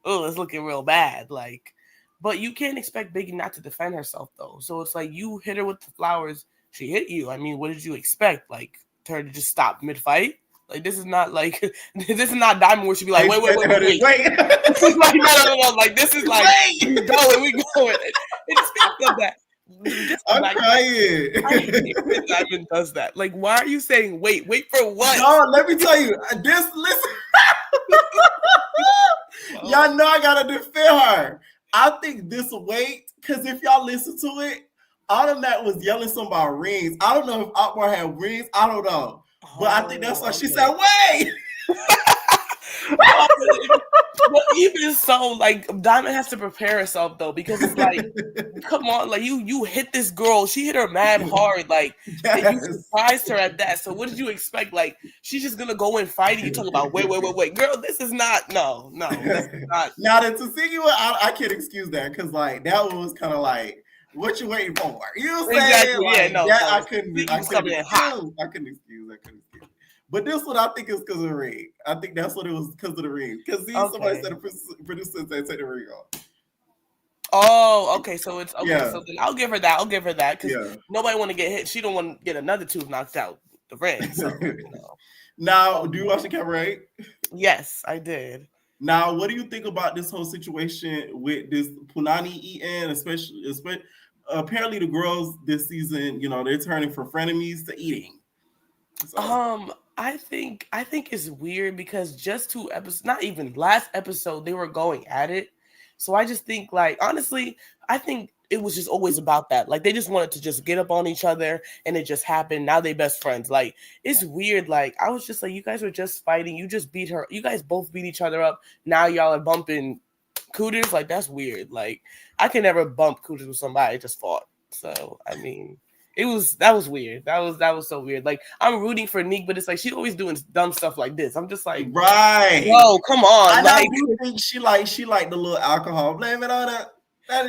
oh, it's looking real bad. Like, but you can't expect Biggie not to defend herself though. So it's like, you hit her with the flowers, she hit you. I mean, what did you expect? Like, her to just stop mid fight? Like, this is not like this is not Diamond where she'd be like, wait. This is like no. Like, this is like we going. It speaks of that. I'm crying. I hate when Diamond does that. Like, why are you saying wait for what? No, let me tell you. Listen. Y'all know I gotta defend her. I think this wait, because if y'all listen to it, Automat was yelling something about rings. I don't know if Akbar had rings. I don't know. But I think that's why she said wait. But even so, like, Diamond has to prepare herself though, because it's like, come on, like, you hit this girl, she hit her mad hard, like, and you surprised her at that. So what did you expect? Like, she's just gonna go and fight, and you talk about wait, girl, this is not no, this is not. Now that Tsushima, I can't excuse that because like that was kind of like, what you waiting for? You know what I'm saying? Exactly. Like, yeah, no. I couldn't excuse. But this one, I think is because of the ring. I think that's what it was, because of the ring. Because somebody said the producer said take the ring off. Oh, okay. So it's okay. Yeah. So then I'll give her that because nobody want to get hit. She don't want to get another tooth knocked out the ring. So, Now, do you watch the Cabaret? Yes, I did. Now, what do you think about this whole situation with this punani eating, especially apparently the girls this season, they're turning from frenemies to eating. So. I think it's weird because just 2 episodes, not even last episode, they were going at it. So I just think, like, honestly, I think it was just always about that. Like, they just wanted to just get up on each other, and it just happened. Now they best friends. Like, it's weird. Like, I was just like, you guys were just fighting. You just beat her. You guys both beat each other up. Now y'all are bumping cooters. Like, that's weird. Like, I can never bump cooters with somebody I just fought. So, I mean... that was weird. That was so weird. Like, I'm rooting for Neek, but it's like she's always doing dumb stuff like this. I'm just like, right? Whoa, come on! And like, I do think she like the little alcohol. Blame it on that.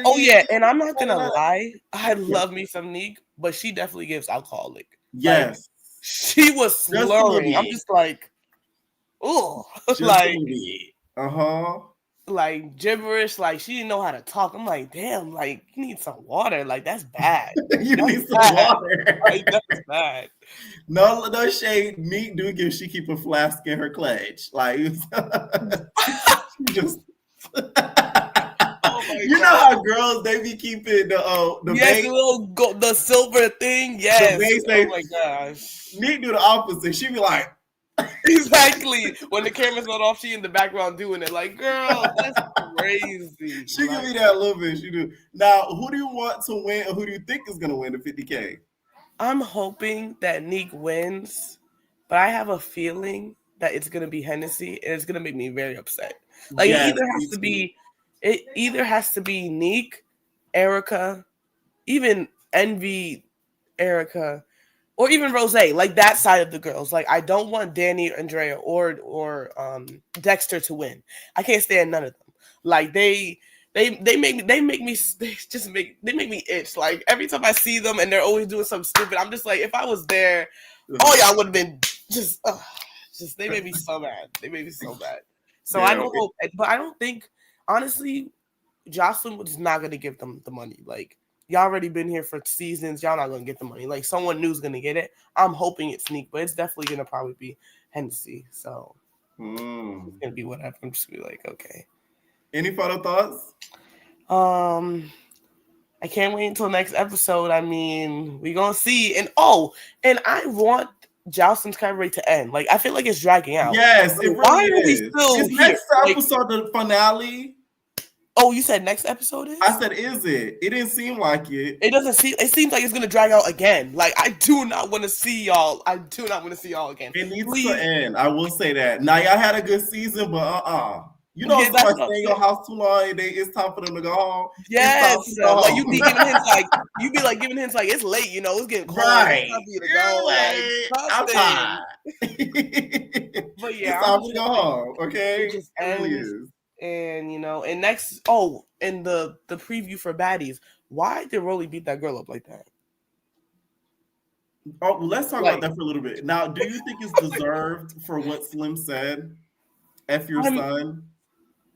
Oh yeah, and I'm not gonna lie, I love me some Neek, but she definitely gives alcoholic. Yes, like, she was slurring. I'm just like, oh, like, like gibberish, like she didn't know how to talk. I'm like, damn, like you need some water. Like that's bad. Need some water. Like, that's bad. No shade. Neat do she keep a flask in her clutch. Like she just. You know how girls they be keeping the base, the silver thing. Yes. The base, oh my gosh. Neat do the opposite. She be like. Exactly. When the camera's not off, she in the background doing it. Like, girl, that's crazy. She like, give me that a little bit. She do. Now, who do you want to win, or who do you think is gonna win the 50K? I'm hoping that Neek wins, but I have a feeling that it's gonna be Hennessy, and it's gonna make me very upset. Like, Yes, it either has to be Neek, Erica, even Envy, Erica, or even Rose, like that side of the girls. Like, I don't want Danny, Andrea, or Dexter to win. I can't stand none of them. Like they make me itch. Like every time I see them and they're always doing something stupid, I'm just like, if I was there, oh y'all would have been just they made me so mad. They made me so bad. So Yeah, I don't hope, but I don't think, honestly, Joseline was not gonna give them the money. Like, y'all already been here for seasons. Y'all not gonna get the money. Like, someone new's gonna get it. I'm hoping it's Neek, but it's definitely gonna probably be Hennessy. So it's gonna be whatever. I'm just gonna be like, okay. Any final thoughts? I can't wait until next episode. I mean, we gonna see. And I want Joseline's Cabaret to end. Like, I feel like it's dragging out. Yes, it Why really are we is. still Is here? next Like, episode the finale? oh, you said next episode is? I said, is it? It didn't seem like it. It doesn't seem. It seems like it's gonna drag out again. Like, I do not want to see y'all. I do not want to see y'all again. It needs to end. I will say that. Now, y'all had a good season, but You know, Yeah, somebody that's stay in your house too long, and it's time for them to go home. Yes, It's time to go like home. you be giving hints, like you be like giving hints, like it's late, you know, it's getting cold. Right. It's time for you to go. Like, I'm something. tired. But yeah, It's time to go home. Okay, it just really ends. is. And and next, and the preview for Baddies, why did Rolly beat that girl up like that? Oh, let's talk about that for a little bit. Now, do you think it's deserved for what Slim said? F your son.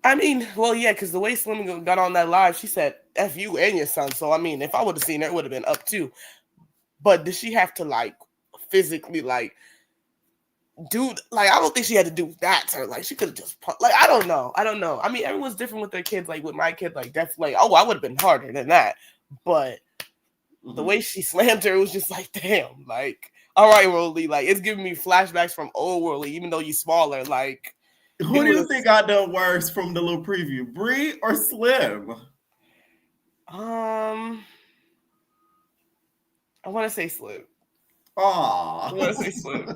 I mean, well, yeah, because the way Slim got on that live, she said F you and your son. So I mean, if I would have seen her, it would have been up too. But did she have to like physically like do like? I don't think she had to do that to her. Like, she could have just like, I don't know. I mean, everyone's different with their kids. Like with my kid, like definitely, I would have been harder than that. But the way she slammed her, it was just like, damn. Like, all right, Rolly. Like, it's giving me flashbacks from old Rolly, even though you smaller. Like, who do you think got done worse from the little preview, Bree or Slim? I want to say Slim. Aww. I want to say Slim.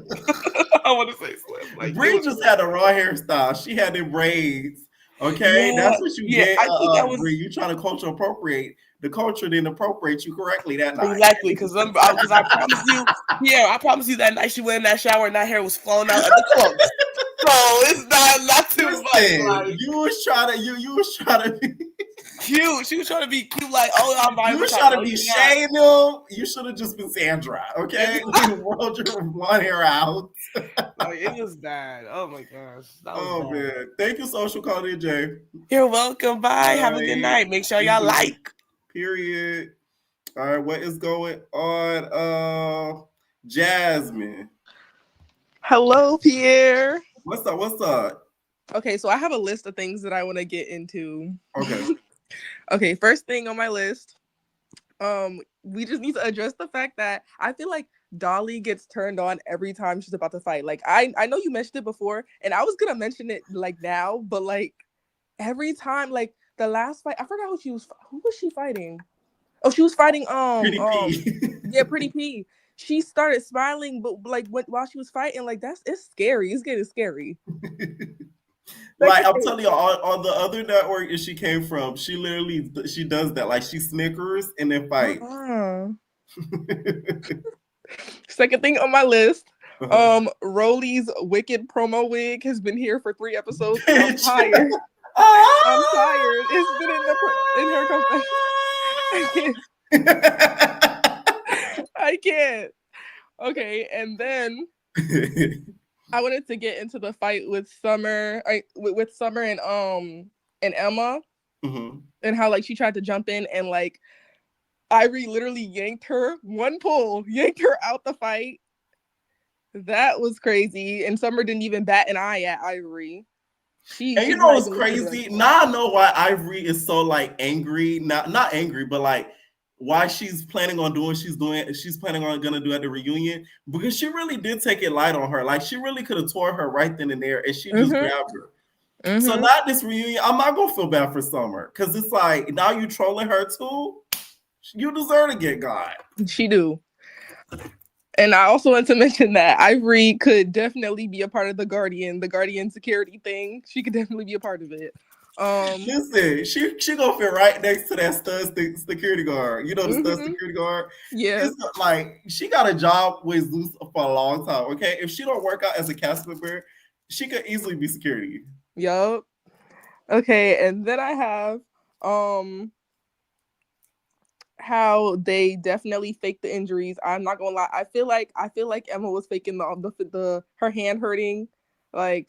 I want to say Slim. Like, Bree just had a raw hairstyle. She had them braids. Okay, Yeah, that's what you get. I think that was Bree. You trying to culture appropriate. The culture didn't appropriate you correctly that night. Exactly, because I promise you, I promise you that night she went in that shower and that hair was flowing out at the close. So it's not too much. Like, you was trying to be cute. She was trying to be cute, like, I'm right. You was trying to be shading them. You should have just been Sandra, okay? Rolled your blonde hair out. Like, it was bad. Oh my gosh. Oh man. Thank you, Social Call Jay. You're welcome. Bye. Have a good night. Make sure y'all like. Period. All right, what is going on? Jasmine. Hello, Pierre. What's up? Okay, so I have a list of things that I want to get into. Okay. Okay, first thing on my list, we just need to address the fact that I feel like Dolly gets turned on every time she's about to fight. Like, I know you mentioned it before, and I was gonna mention it like now, but like every time, like the last fight, I forgot who was she fighting? Oh, she was fighting Pretty P. Yeah, Pretty P. She started smiling, but like while she was fighting, like it's scary. It's getting scary. Like, I'm telling you, on the other network that she came from, she does that. Like, she snickers and then fight. Second thing on my list, Rolly's Wicked promo wig has been here for 3 episodes. I'm tired. I'm tired. It's been in her confession. I can't. Okay, and then I wanted to get into the fight with Summer, with Summer and Emma, and how like she tried to jump in and like Ivory literally yanked her out the fight. That was crazy, and Summer didn't even bat an eye at Ivory. And you know what's crazy? Now I know why Ivory is so like angry. Not angry, but like why she's planning on doing she's planning on gonna do at the reunion, because she really did take it light on her. Like she really could have tore her right then and there, and she just grabbed her. So not this reunion, I'm not gonna feel bad for Summer, because it's like now you trolling her too. You deserve to get God. She do. And I also want to mention that Ivory could definitely be a part of the Guardian security thing. She could definitely be a part of it. Listen, she gonna fit right next to that stud security guard. You know the stud security guard? Yeah. It's like she got a job with Zeus for a long time, okay? If she don't work out as a cast member, she could easily be security. Yup. Okay, and then I have how they definitely faked the injuries. I'm not gonna lie. I feel like Emma was faking the her hand hurting. Like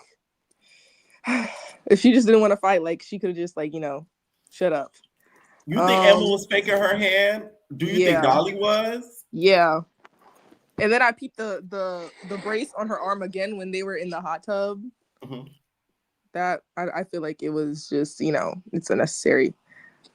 if she just didn't want to fight, like she could have just like, shut up. You think Emma was faking her hand? Do you think Dolly was? Yeah. And then I peeped the brace on her arm again when they were in the hot tub. That I feel like it was just, it's unnecessary.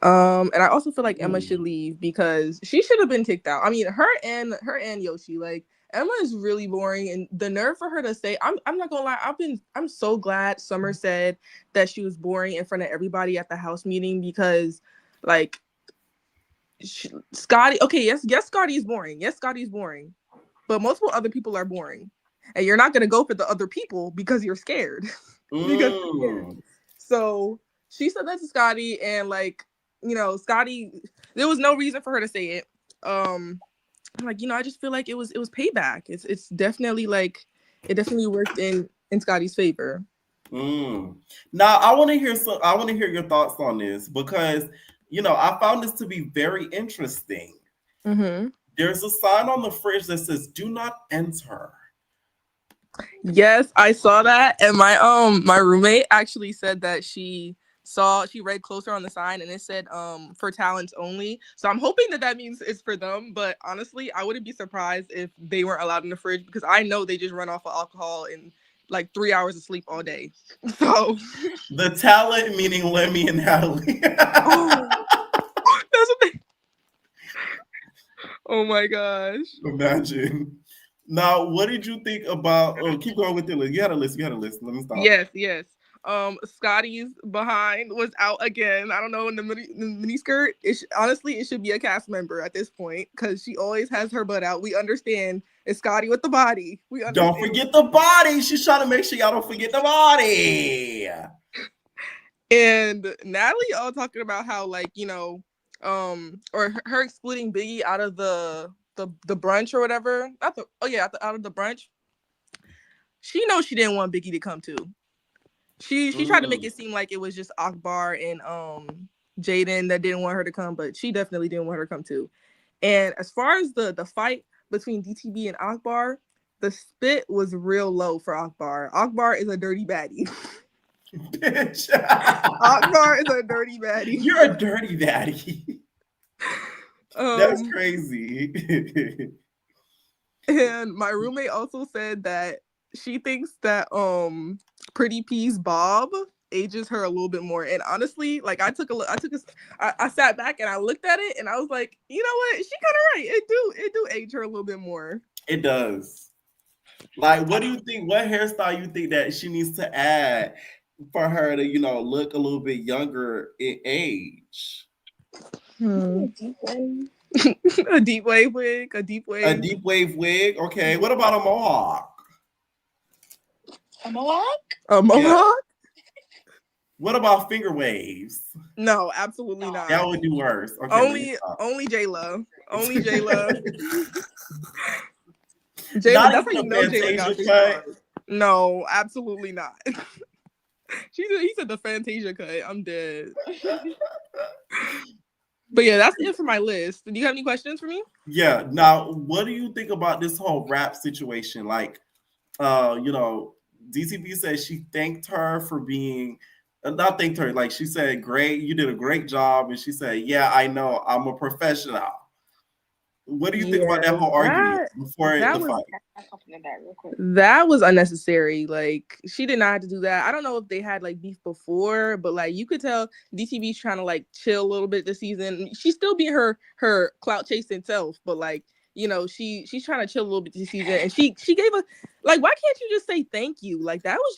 And I also feel like Emma should leave because she should have been kicked out. I mean, her and Yoshi, like Emma is really boring, and the nerve for her to say, I'm not gonna lie, I'm so glad Summer said that she was boring in front of everybody at the house meeting, because like Scotty, okay, yes, Scotty is boring. Yes, Scotty is boring, but multiple other people are boring, and you're not gonna go for the other people because you're scared. So she said that to Scotty, and like, Scotty, there was no reason for her to say it. Like, I just feel like it was payback. It's definitely like it definitely worked in Scotty's favor. Now I want to hear your thoughts on this, because I found this to be very interesting. There's a sign on the fridge that says "Do not enter." Yes, I saw that, and my roommate actually said that she read closer on the sign, and it said for talents only. So I'm hoping that means it's for them, but honestly, I wouldn't be surprised if they weren't allowed in the fridge, because I know they just run off of alcohol and like 3 hours of sleep all day. So the talent meaning Lemmy and Natalie. That's what they... Oh my gosh. Imagine. Now, what did you think about? Oh, keep going with the list. You had a list. Let me stop. Yes. Scotty's behind was out again. I don't know, in the mini skirt. Honestly, it should be a cast member at this point, because she always has her butt out. We understand it's Scotty with the body. We understand. Don't forget the body. She's trying to make sure y'all don't forget the body. And Natalie all talking about how, like, or her excluding Biggie out of the brunch or whatever. Out of the brunch. She knows she didn't want Biggie to come too. She tried to make it seem like it was just Akbar and Jaden that didn't want her to come, but she definitely didn't want her to come too. And as far as the fight between DTB and Akbar, the spit was real low for Akbar. Akbar is a dirty baddie. Bitch. Akbar is a dirty baddie. You're a dirty baddie. That's crazy. And my roommate also said that she thinks that Pretty P's Bob ages her a little bit more. And honestly, like I sat back and I looked at it and I was like, you know what? She kind of right. It do age her a little bit more. It does. Like, what do you think? What hairstyle you think that she needs to add for her to, look a little bit younger in age? A deep wave wig. A deep wave wig. Okay. What about a mohawk? A mohawk? A mohawk? Yeah. What about finger waves? No, absolutely not. That would do worse. Okay, only J-Lo. Only J-Lo. J-Lo, that's how you know J-Lo got this cut. No, absolutely not. He said the Fantasia cut. I'm dead. But yeah, that's it for my list. Do you have any questions for me? Yeah. Now, what do you think about this whole rap situation? Like, DTB said she thanked her for being, not thanked her, like she said, great, you did a great job. And she said, yeah, I know, I'm a professional. What do you think about that whole argument before that the was fight? that was unnecessary. Like, she did not have to do that. I don't know if they had like beef before, but like you could tell DTV's trying to like chill a little bit this season. She's still being her clout chasing self, but like, you know, she's trying to chill a little bit this season, and she gave a like, why can't you just say thank you? Like, that was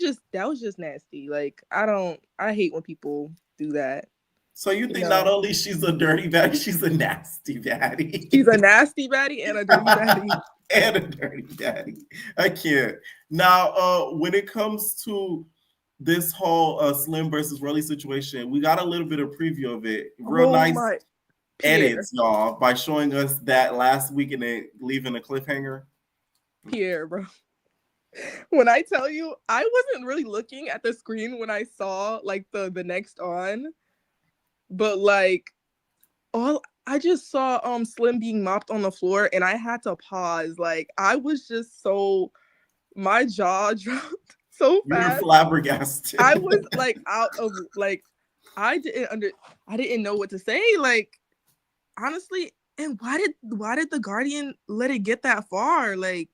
just nasty. Like, I hate when people do that. So you think not only she's a dirty baddie, she's a nasty baddie. She's a nasty baddie and a dirty baddie. And a dirty baddie. I can't. Now, when it comes to this whole Slim versus Rolly situation, we got a little bit of preview of it. Real nice edits, y'all, by showing us that last week and then leaving a cliffhanger. Pierre, bro. When I tell you, I wasn't really looking at the screen when I saw like the next on. But like, I just saw Slim being mopped on the floor, and I had to pause. Like, I was just my jaw dropped so fast. You're flabbergasted. I was like out of like, I didn't know what to say. Like, honestly, and why did the Guardian let it get that far? Like,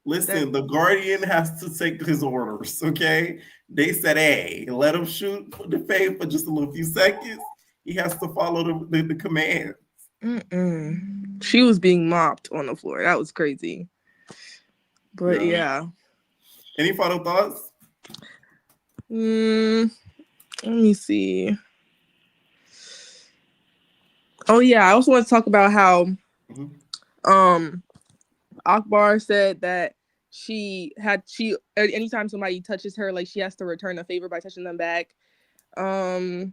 listen, the Guardian has to take his orders, okay? They said, hey, let him shoot the fade for just a little few seconds. He has to follow the commands. She was being mopped on the floor. That was crazy. But yeah. Any final thoughts? Let me see. Oh yeah, I also want to talk about how Akbar said that anytime somebody touches her, like, she has to return a favor by touching them back. I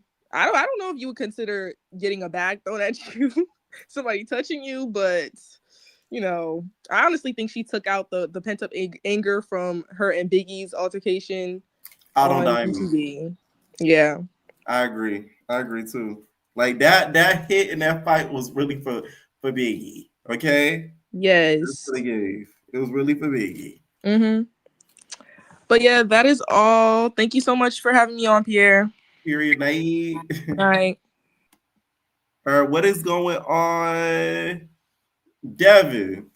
don't know if you would consider getting a bag thrown at you, somebody touching you, but you know, I honestly think she took out the pent up anger from her and Biggie's altercation on TV. Yeah, I agree too. Like that hit and that fight was really for Biggie. Okay. Yes. It was really for Biggie. But yeah, that is all. Thank you so much for having me on, Pierre. Period. Night. All right. All right. What is going on, Devin?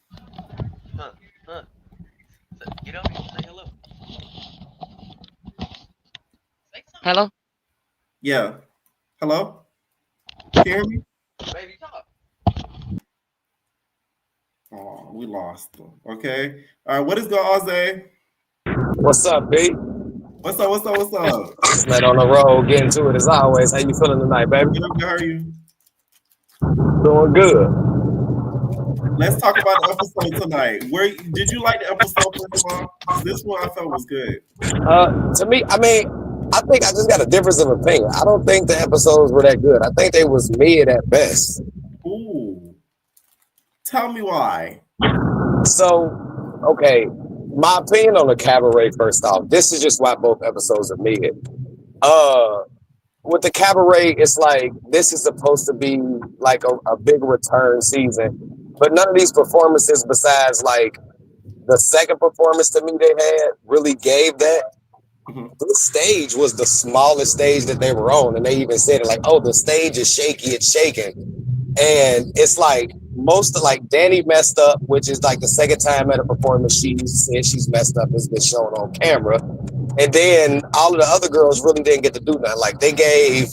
Get over here. Say hello. Hello. Yeah. Hello. Can you hear me? Baby, talk. Oh, we lost them. Okay. All right. What is going on, Zay? What's up, B? What's up? Just met on the road, getting to it as always. How you feeling tonight, baby? How are you? Doing good. Let's talk about the episode tonight. Did you like the episode first of all? This one I felt was good. To me, I think I just got a difference of opinion. I don't think the episodes were that good. I think they was mid at best. Ooh. Tell me why. So, okay, my opinion on the Cabaret, first off, this is just why both episodes are mid. With the Cabaret, it's like, this is supposed to be like a big return season. But none of these performances, besides like the second performance to me they had, really gave that. This stage was the smallest stage that they were on. And they even said it like, oh, the stage is shaky, it's shaking. And it's like, Danny messed up, which is like the second time at a performance she said she's messed up, has been shown on camera. And then all of the other girls really didn't get to do nothing. Like, they gave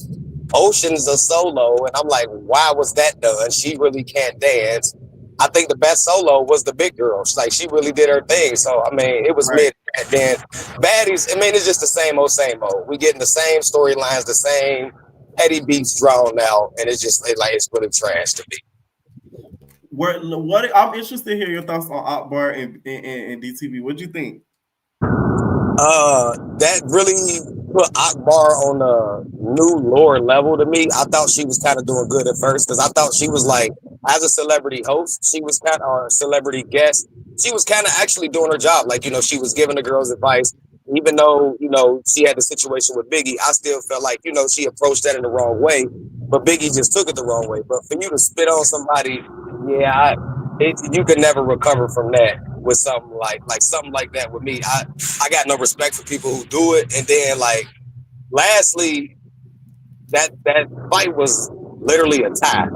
Oceans a solo, and I'm like, why was that done? She really can't dance. I think the best solo was the big girl. Like, she really did her thing. So, I mean, it was mid. And then Baddies, I mean, it's just the same old. We getting the same storylines, the same petty beats drawn out, and it's really trash to me. I'm interested to hear your thoughts on Akbar and DTV. What do you think? That really put Akbar on a new lower level to me. I thought she was kind of doing good at first because I thought she was like, as a celebrity host, she was kind of a celebrity guest. She was kind of actually doing her job. Like, she was giving the girls advice. Even though, she had the situation with Biggie, I still felt like, she approached that in the wrong way. But Biggie just took it the wrong way. But for you to spit on somebody, you could never recover from that with something like something like that with me. I got no respect for people who do it. And then, like, lastly, that fight was literally a tie.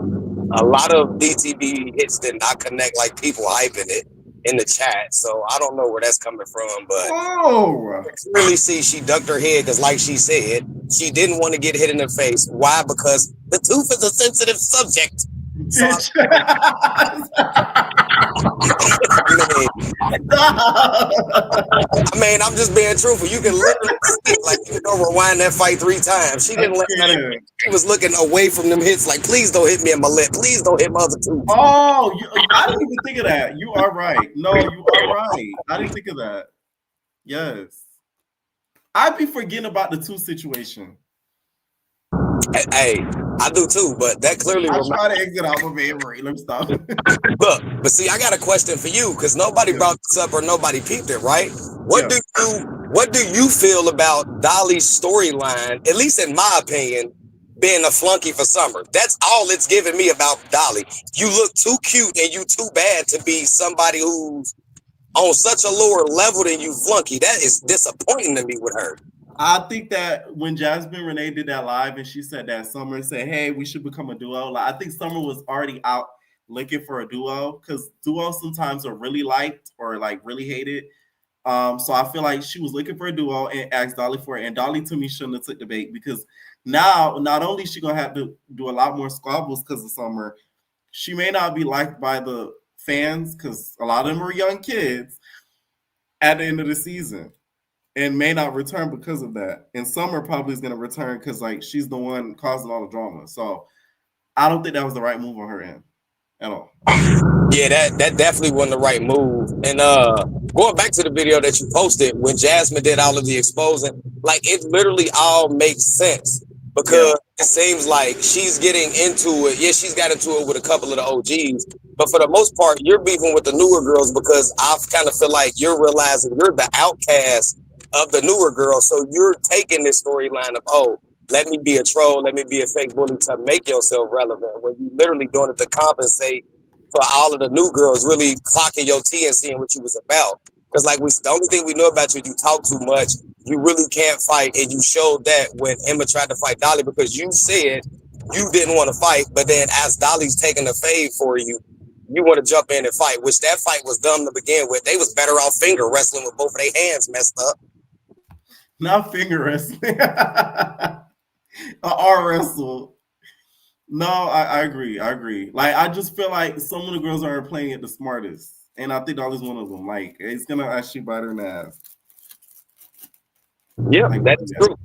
a lot of DTV hits did not connect like people hyping it in the chat. So I don't know where that's coming from, but Oh, clearly see she ducked her head because, like she said, she didn't want to get hit in the face. Why? Because the tooth is a sensitive subject. So, I mean, I'm just being truthful. You can literally see, like, you know, rewind that fight 3 times. She didn't let that. She was looking away from them hits, like, please don't hit me in my lip. Please don't hit my other tooth. Oh, I didn't even think of that. You are right. No, you are right. I didn't think of that. Yes. I'd be forgetting about the tooth situation. Hey, I do too, but that clearly. I try to exit out my memory. Let me stop. Look, but see, I got a question for you because nobody brought this up or nobody peeped it, right? What do you feel about Dolly's storyline? At least in my opinion, being a flunky for Summer. That's all it's giving me about Dolly. You look too cute and you too bad to be somebody who's on such a lower level than you, flunky. That is disappointing to me with her. I think that when Jasmine Renee did that live and she said that Summer said, hey, we should become a duo. Like, I think Summer was already out looking for a duo because duos sometimes are really liked or like really hated. So I feel like she was looking for a duo and asked Dolly for it. And Dolly to me shouldn't have took the bait because now not only is she gonna have to do a lot more squabbles because of Summer, she may not be liked by the fans because a lot of them are young kids at the end of the season. And may not return because of that. And Summer probably is going to return because like she's the one causing all the drama. So I don't think that was the right move on her end at all. Yeah, that definitely wasn't the right move. And going back to the video that you posted when Jasmine did all of the exposing, like it literally all makes sense because it seems like she's getting into it. Yeah, she's got into it with a couple of the OGs, but for the most part, you're beefing with the newer girls because I kind of feel like you're realizing you're the outcast of the newer girls. So you're taking this storyline of, oh, let me be a troll, let me be a fake bully to make yourself relevant when you literally doing it to compensate for all of the new girls really clocking your tea and seeing what you was about. Because like the only thing we know about you talk too much, you really can't fight, and you showed that when Emma tried to fight Dolly because you said you didn't want to fight, but then as Dolly's taking a fade for you, you want to jump in and fight, which that fight was dumb to begin with. They was better off finger wrestling with both of their hands messed up. Not finger wrestling. Arm wrestle. No, I agree. I agree. Like, I just feel like some of the girls aren't playing it the smartest. And I think Dolly's one of them. Like, it's going to actually bite her in the ass. Yeah, like, that's true.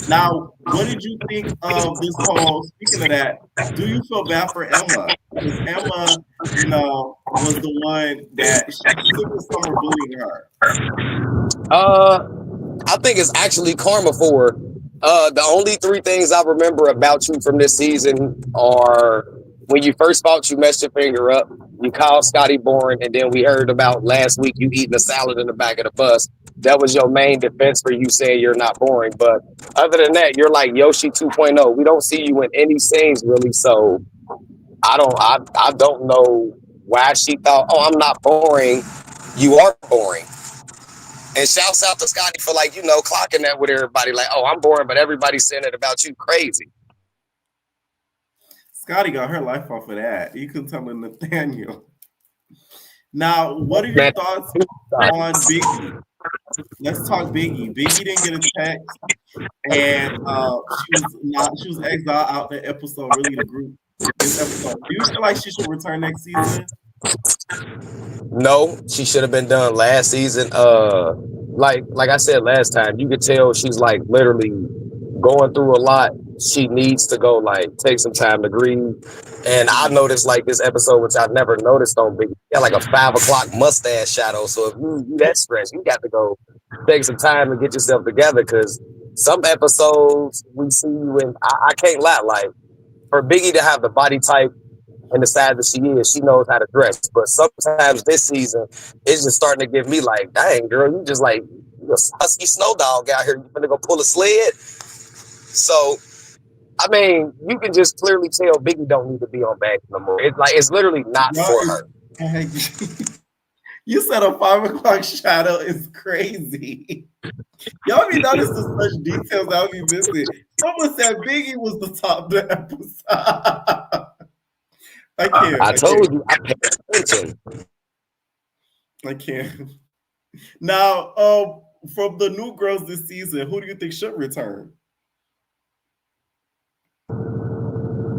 Now, what did you think of this whole, speaking of that, do you feel bad for Emma? Because Emma, you know, was the one that she was Summer bullying her. I think it's actually karma for her. The only 3 things I remember about you from this season are when you first fought, you messed your finger up, you called Scotty boring, and then we heard about last week you eating a salad in the back of the bus. That was your main defense for you saying you're not boring. But other than that, you're like Yoshi 2.0. We don't see you in any scenes really, so I don't know why she thought, oh, I'm not boring. You are boring. And shouts out to Scotty for, like, you know, clocking that with everybody. Like, oh, I'm boring, but everybody's saying it about you. Crazy. Scotty got her life off of that. You can tell Nathaniel. Now, what are your thoughts on Biggie? Let's talk Biggie. Biggie didn't get a text, and she was exiled out the episode. Really, the group. This episode. Do you feel like she should return next season? No, she should have been done last season. Like I said last time, you could tell she's like literally going through a lot. She needs to go like take some time to grieve. And I noticed like this episode, which I've never noticed on Biggie, got like a 5 o'clock mustache shadow. So if you that stressed, you got to go take some time and get yourself together. Because some episodes we see you in, I can't lie, like for Biggie to have the body type and the size that she is, she knows how to dress. But sometimes this season, it's just starting to give me like, dang, girl, you just like you're a husky snow dog out here. You gonna go pull a sled? So, I mean, you can just clearly tell Biggie don't need to be on back no more. It's like it's literally not for her. You said a 5 o'clock shadow is crazy. Y'all be noticing such details that we missing. Someone said Biggie was the top of the episode. I told you, I paid attention. I can't. Now, from the new girls this season, who do you think should return?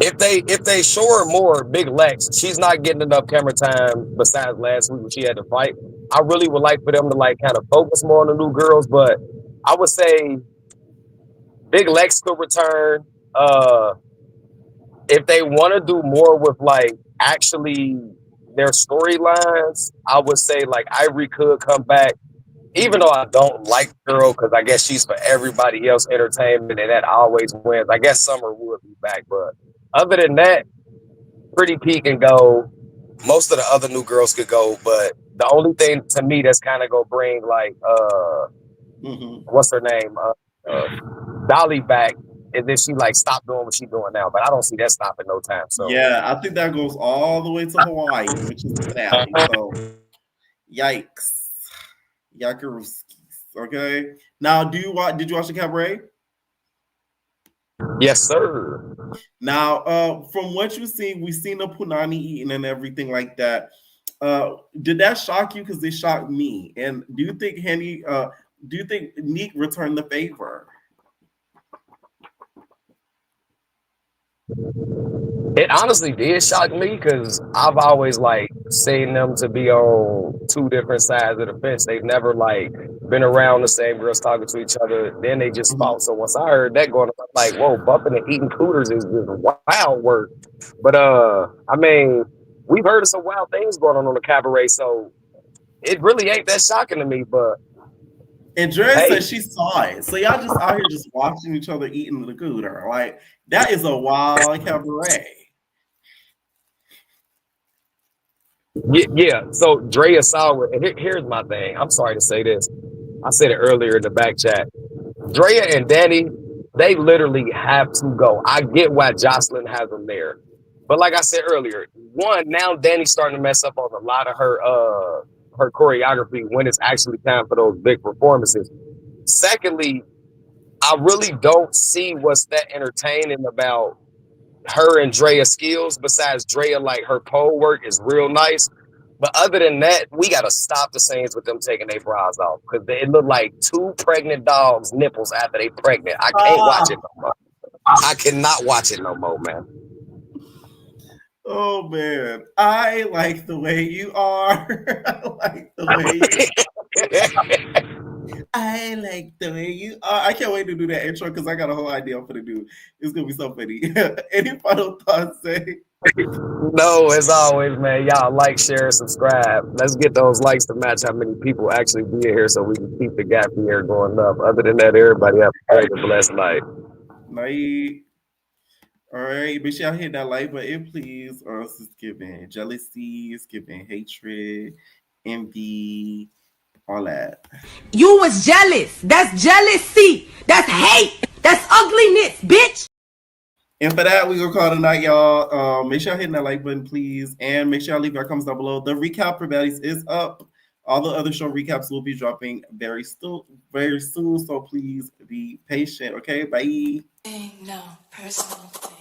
If they show her more, Big Lex, she's not getting enough camera time besides last week when she had to fight. I really would like for them to like kind of focus more on the new girls, but I would say Big Lex could return. If they want to do more with like actually their storylines, I would say like Ivory could come back. Even though I don't like the girl, because I guess she's for everybody else entertainment and that always wins. I guess Summer would be back, but other than that, Pretty P can go. Most of the other new girls could go, but the only thing to me that's kind of gonna bring like what's her name, Dolly back, and then she like stop doing what she's doing now. But I don't see that stopping no time. So yeah, I think that goes all the way to Hawaii, which is the finale. So yikes. Yakuruskis. Okay. Now, did you watch the Cabaret? Yes, sir. Now, from what you've seen, we've seen the punani eating and everything like that. Did that shock you? Because it shocked me. And do you think Neek returned the favor? It honestly did shock me because I've always like seen them to be on two different sides of the fence. They've never like been around the same girls talking to each other. Then they just fought. So once I heard that going, I'm like, whoa, bumping and eating cooters is just wild work. But I mean, we've heard of some wild things going on the Cabaret, so it really ain't that shocking to me. But and Dre said she saw it. So y'all just out here just watching each other eating the cooter. Like that is a wild Cabaret. Yeah. So Drea saw it. Here's my thing. I'm sorry to say this. I said it earlier in the back chat. Drea and Danny, they literally have to go. I get why Joseline has them there. But like I said earlier, one, now Danny's starting to mess up on a lot of her choreography when it's actually time for those big performances. Secondly, I really don't see what's that entertaining about her and Drea's skills. Besides Drea, like her pole work is real nice. But other than that, we got to stop the scenes with them taking their bras off because it looked like two pregnant dogs' nipples after they pregnant. I can't watch it no more. I cannot watch it no more, man. Oh man, I like the way you are. I like the way you are. I can't wait to do that intro because I got a whole idea for the do. It's gonna be so funny. Any final thoughts, Say? No, as always, man. Y'all like, share, and subscribe. Let's get those likes to match how many people actually be here so we can keep the gap here going up. Other than that, everybody have a great and blessed night. Night. All right, make sure y'all hit that like button, please, or else it's giving jealousy, it's giving hatred, envy, all that. You was jealous. That's jealousy. That's hate. That's ugliness, bitch. And for that, we're going to call it a night, y'all. Make sure y'all hit that like button, please. And make sure y'all leave your comments down below. The recap for Baddies is up. All the other show recaps will be dropping very soon. So please be patient, okay? Bye. No personal thing.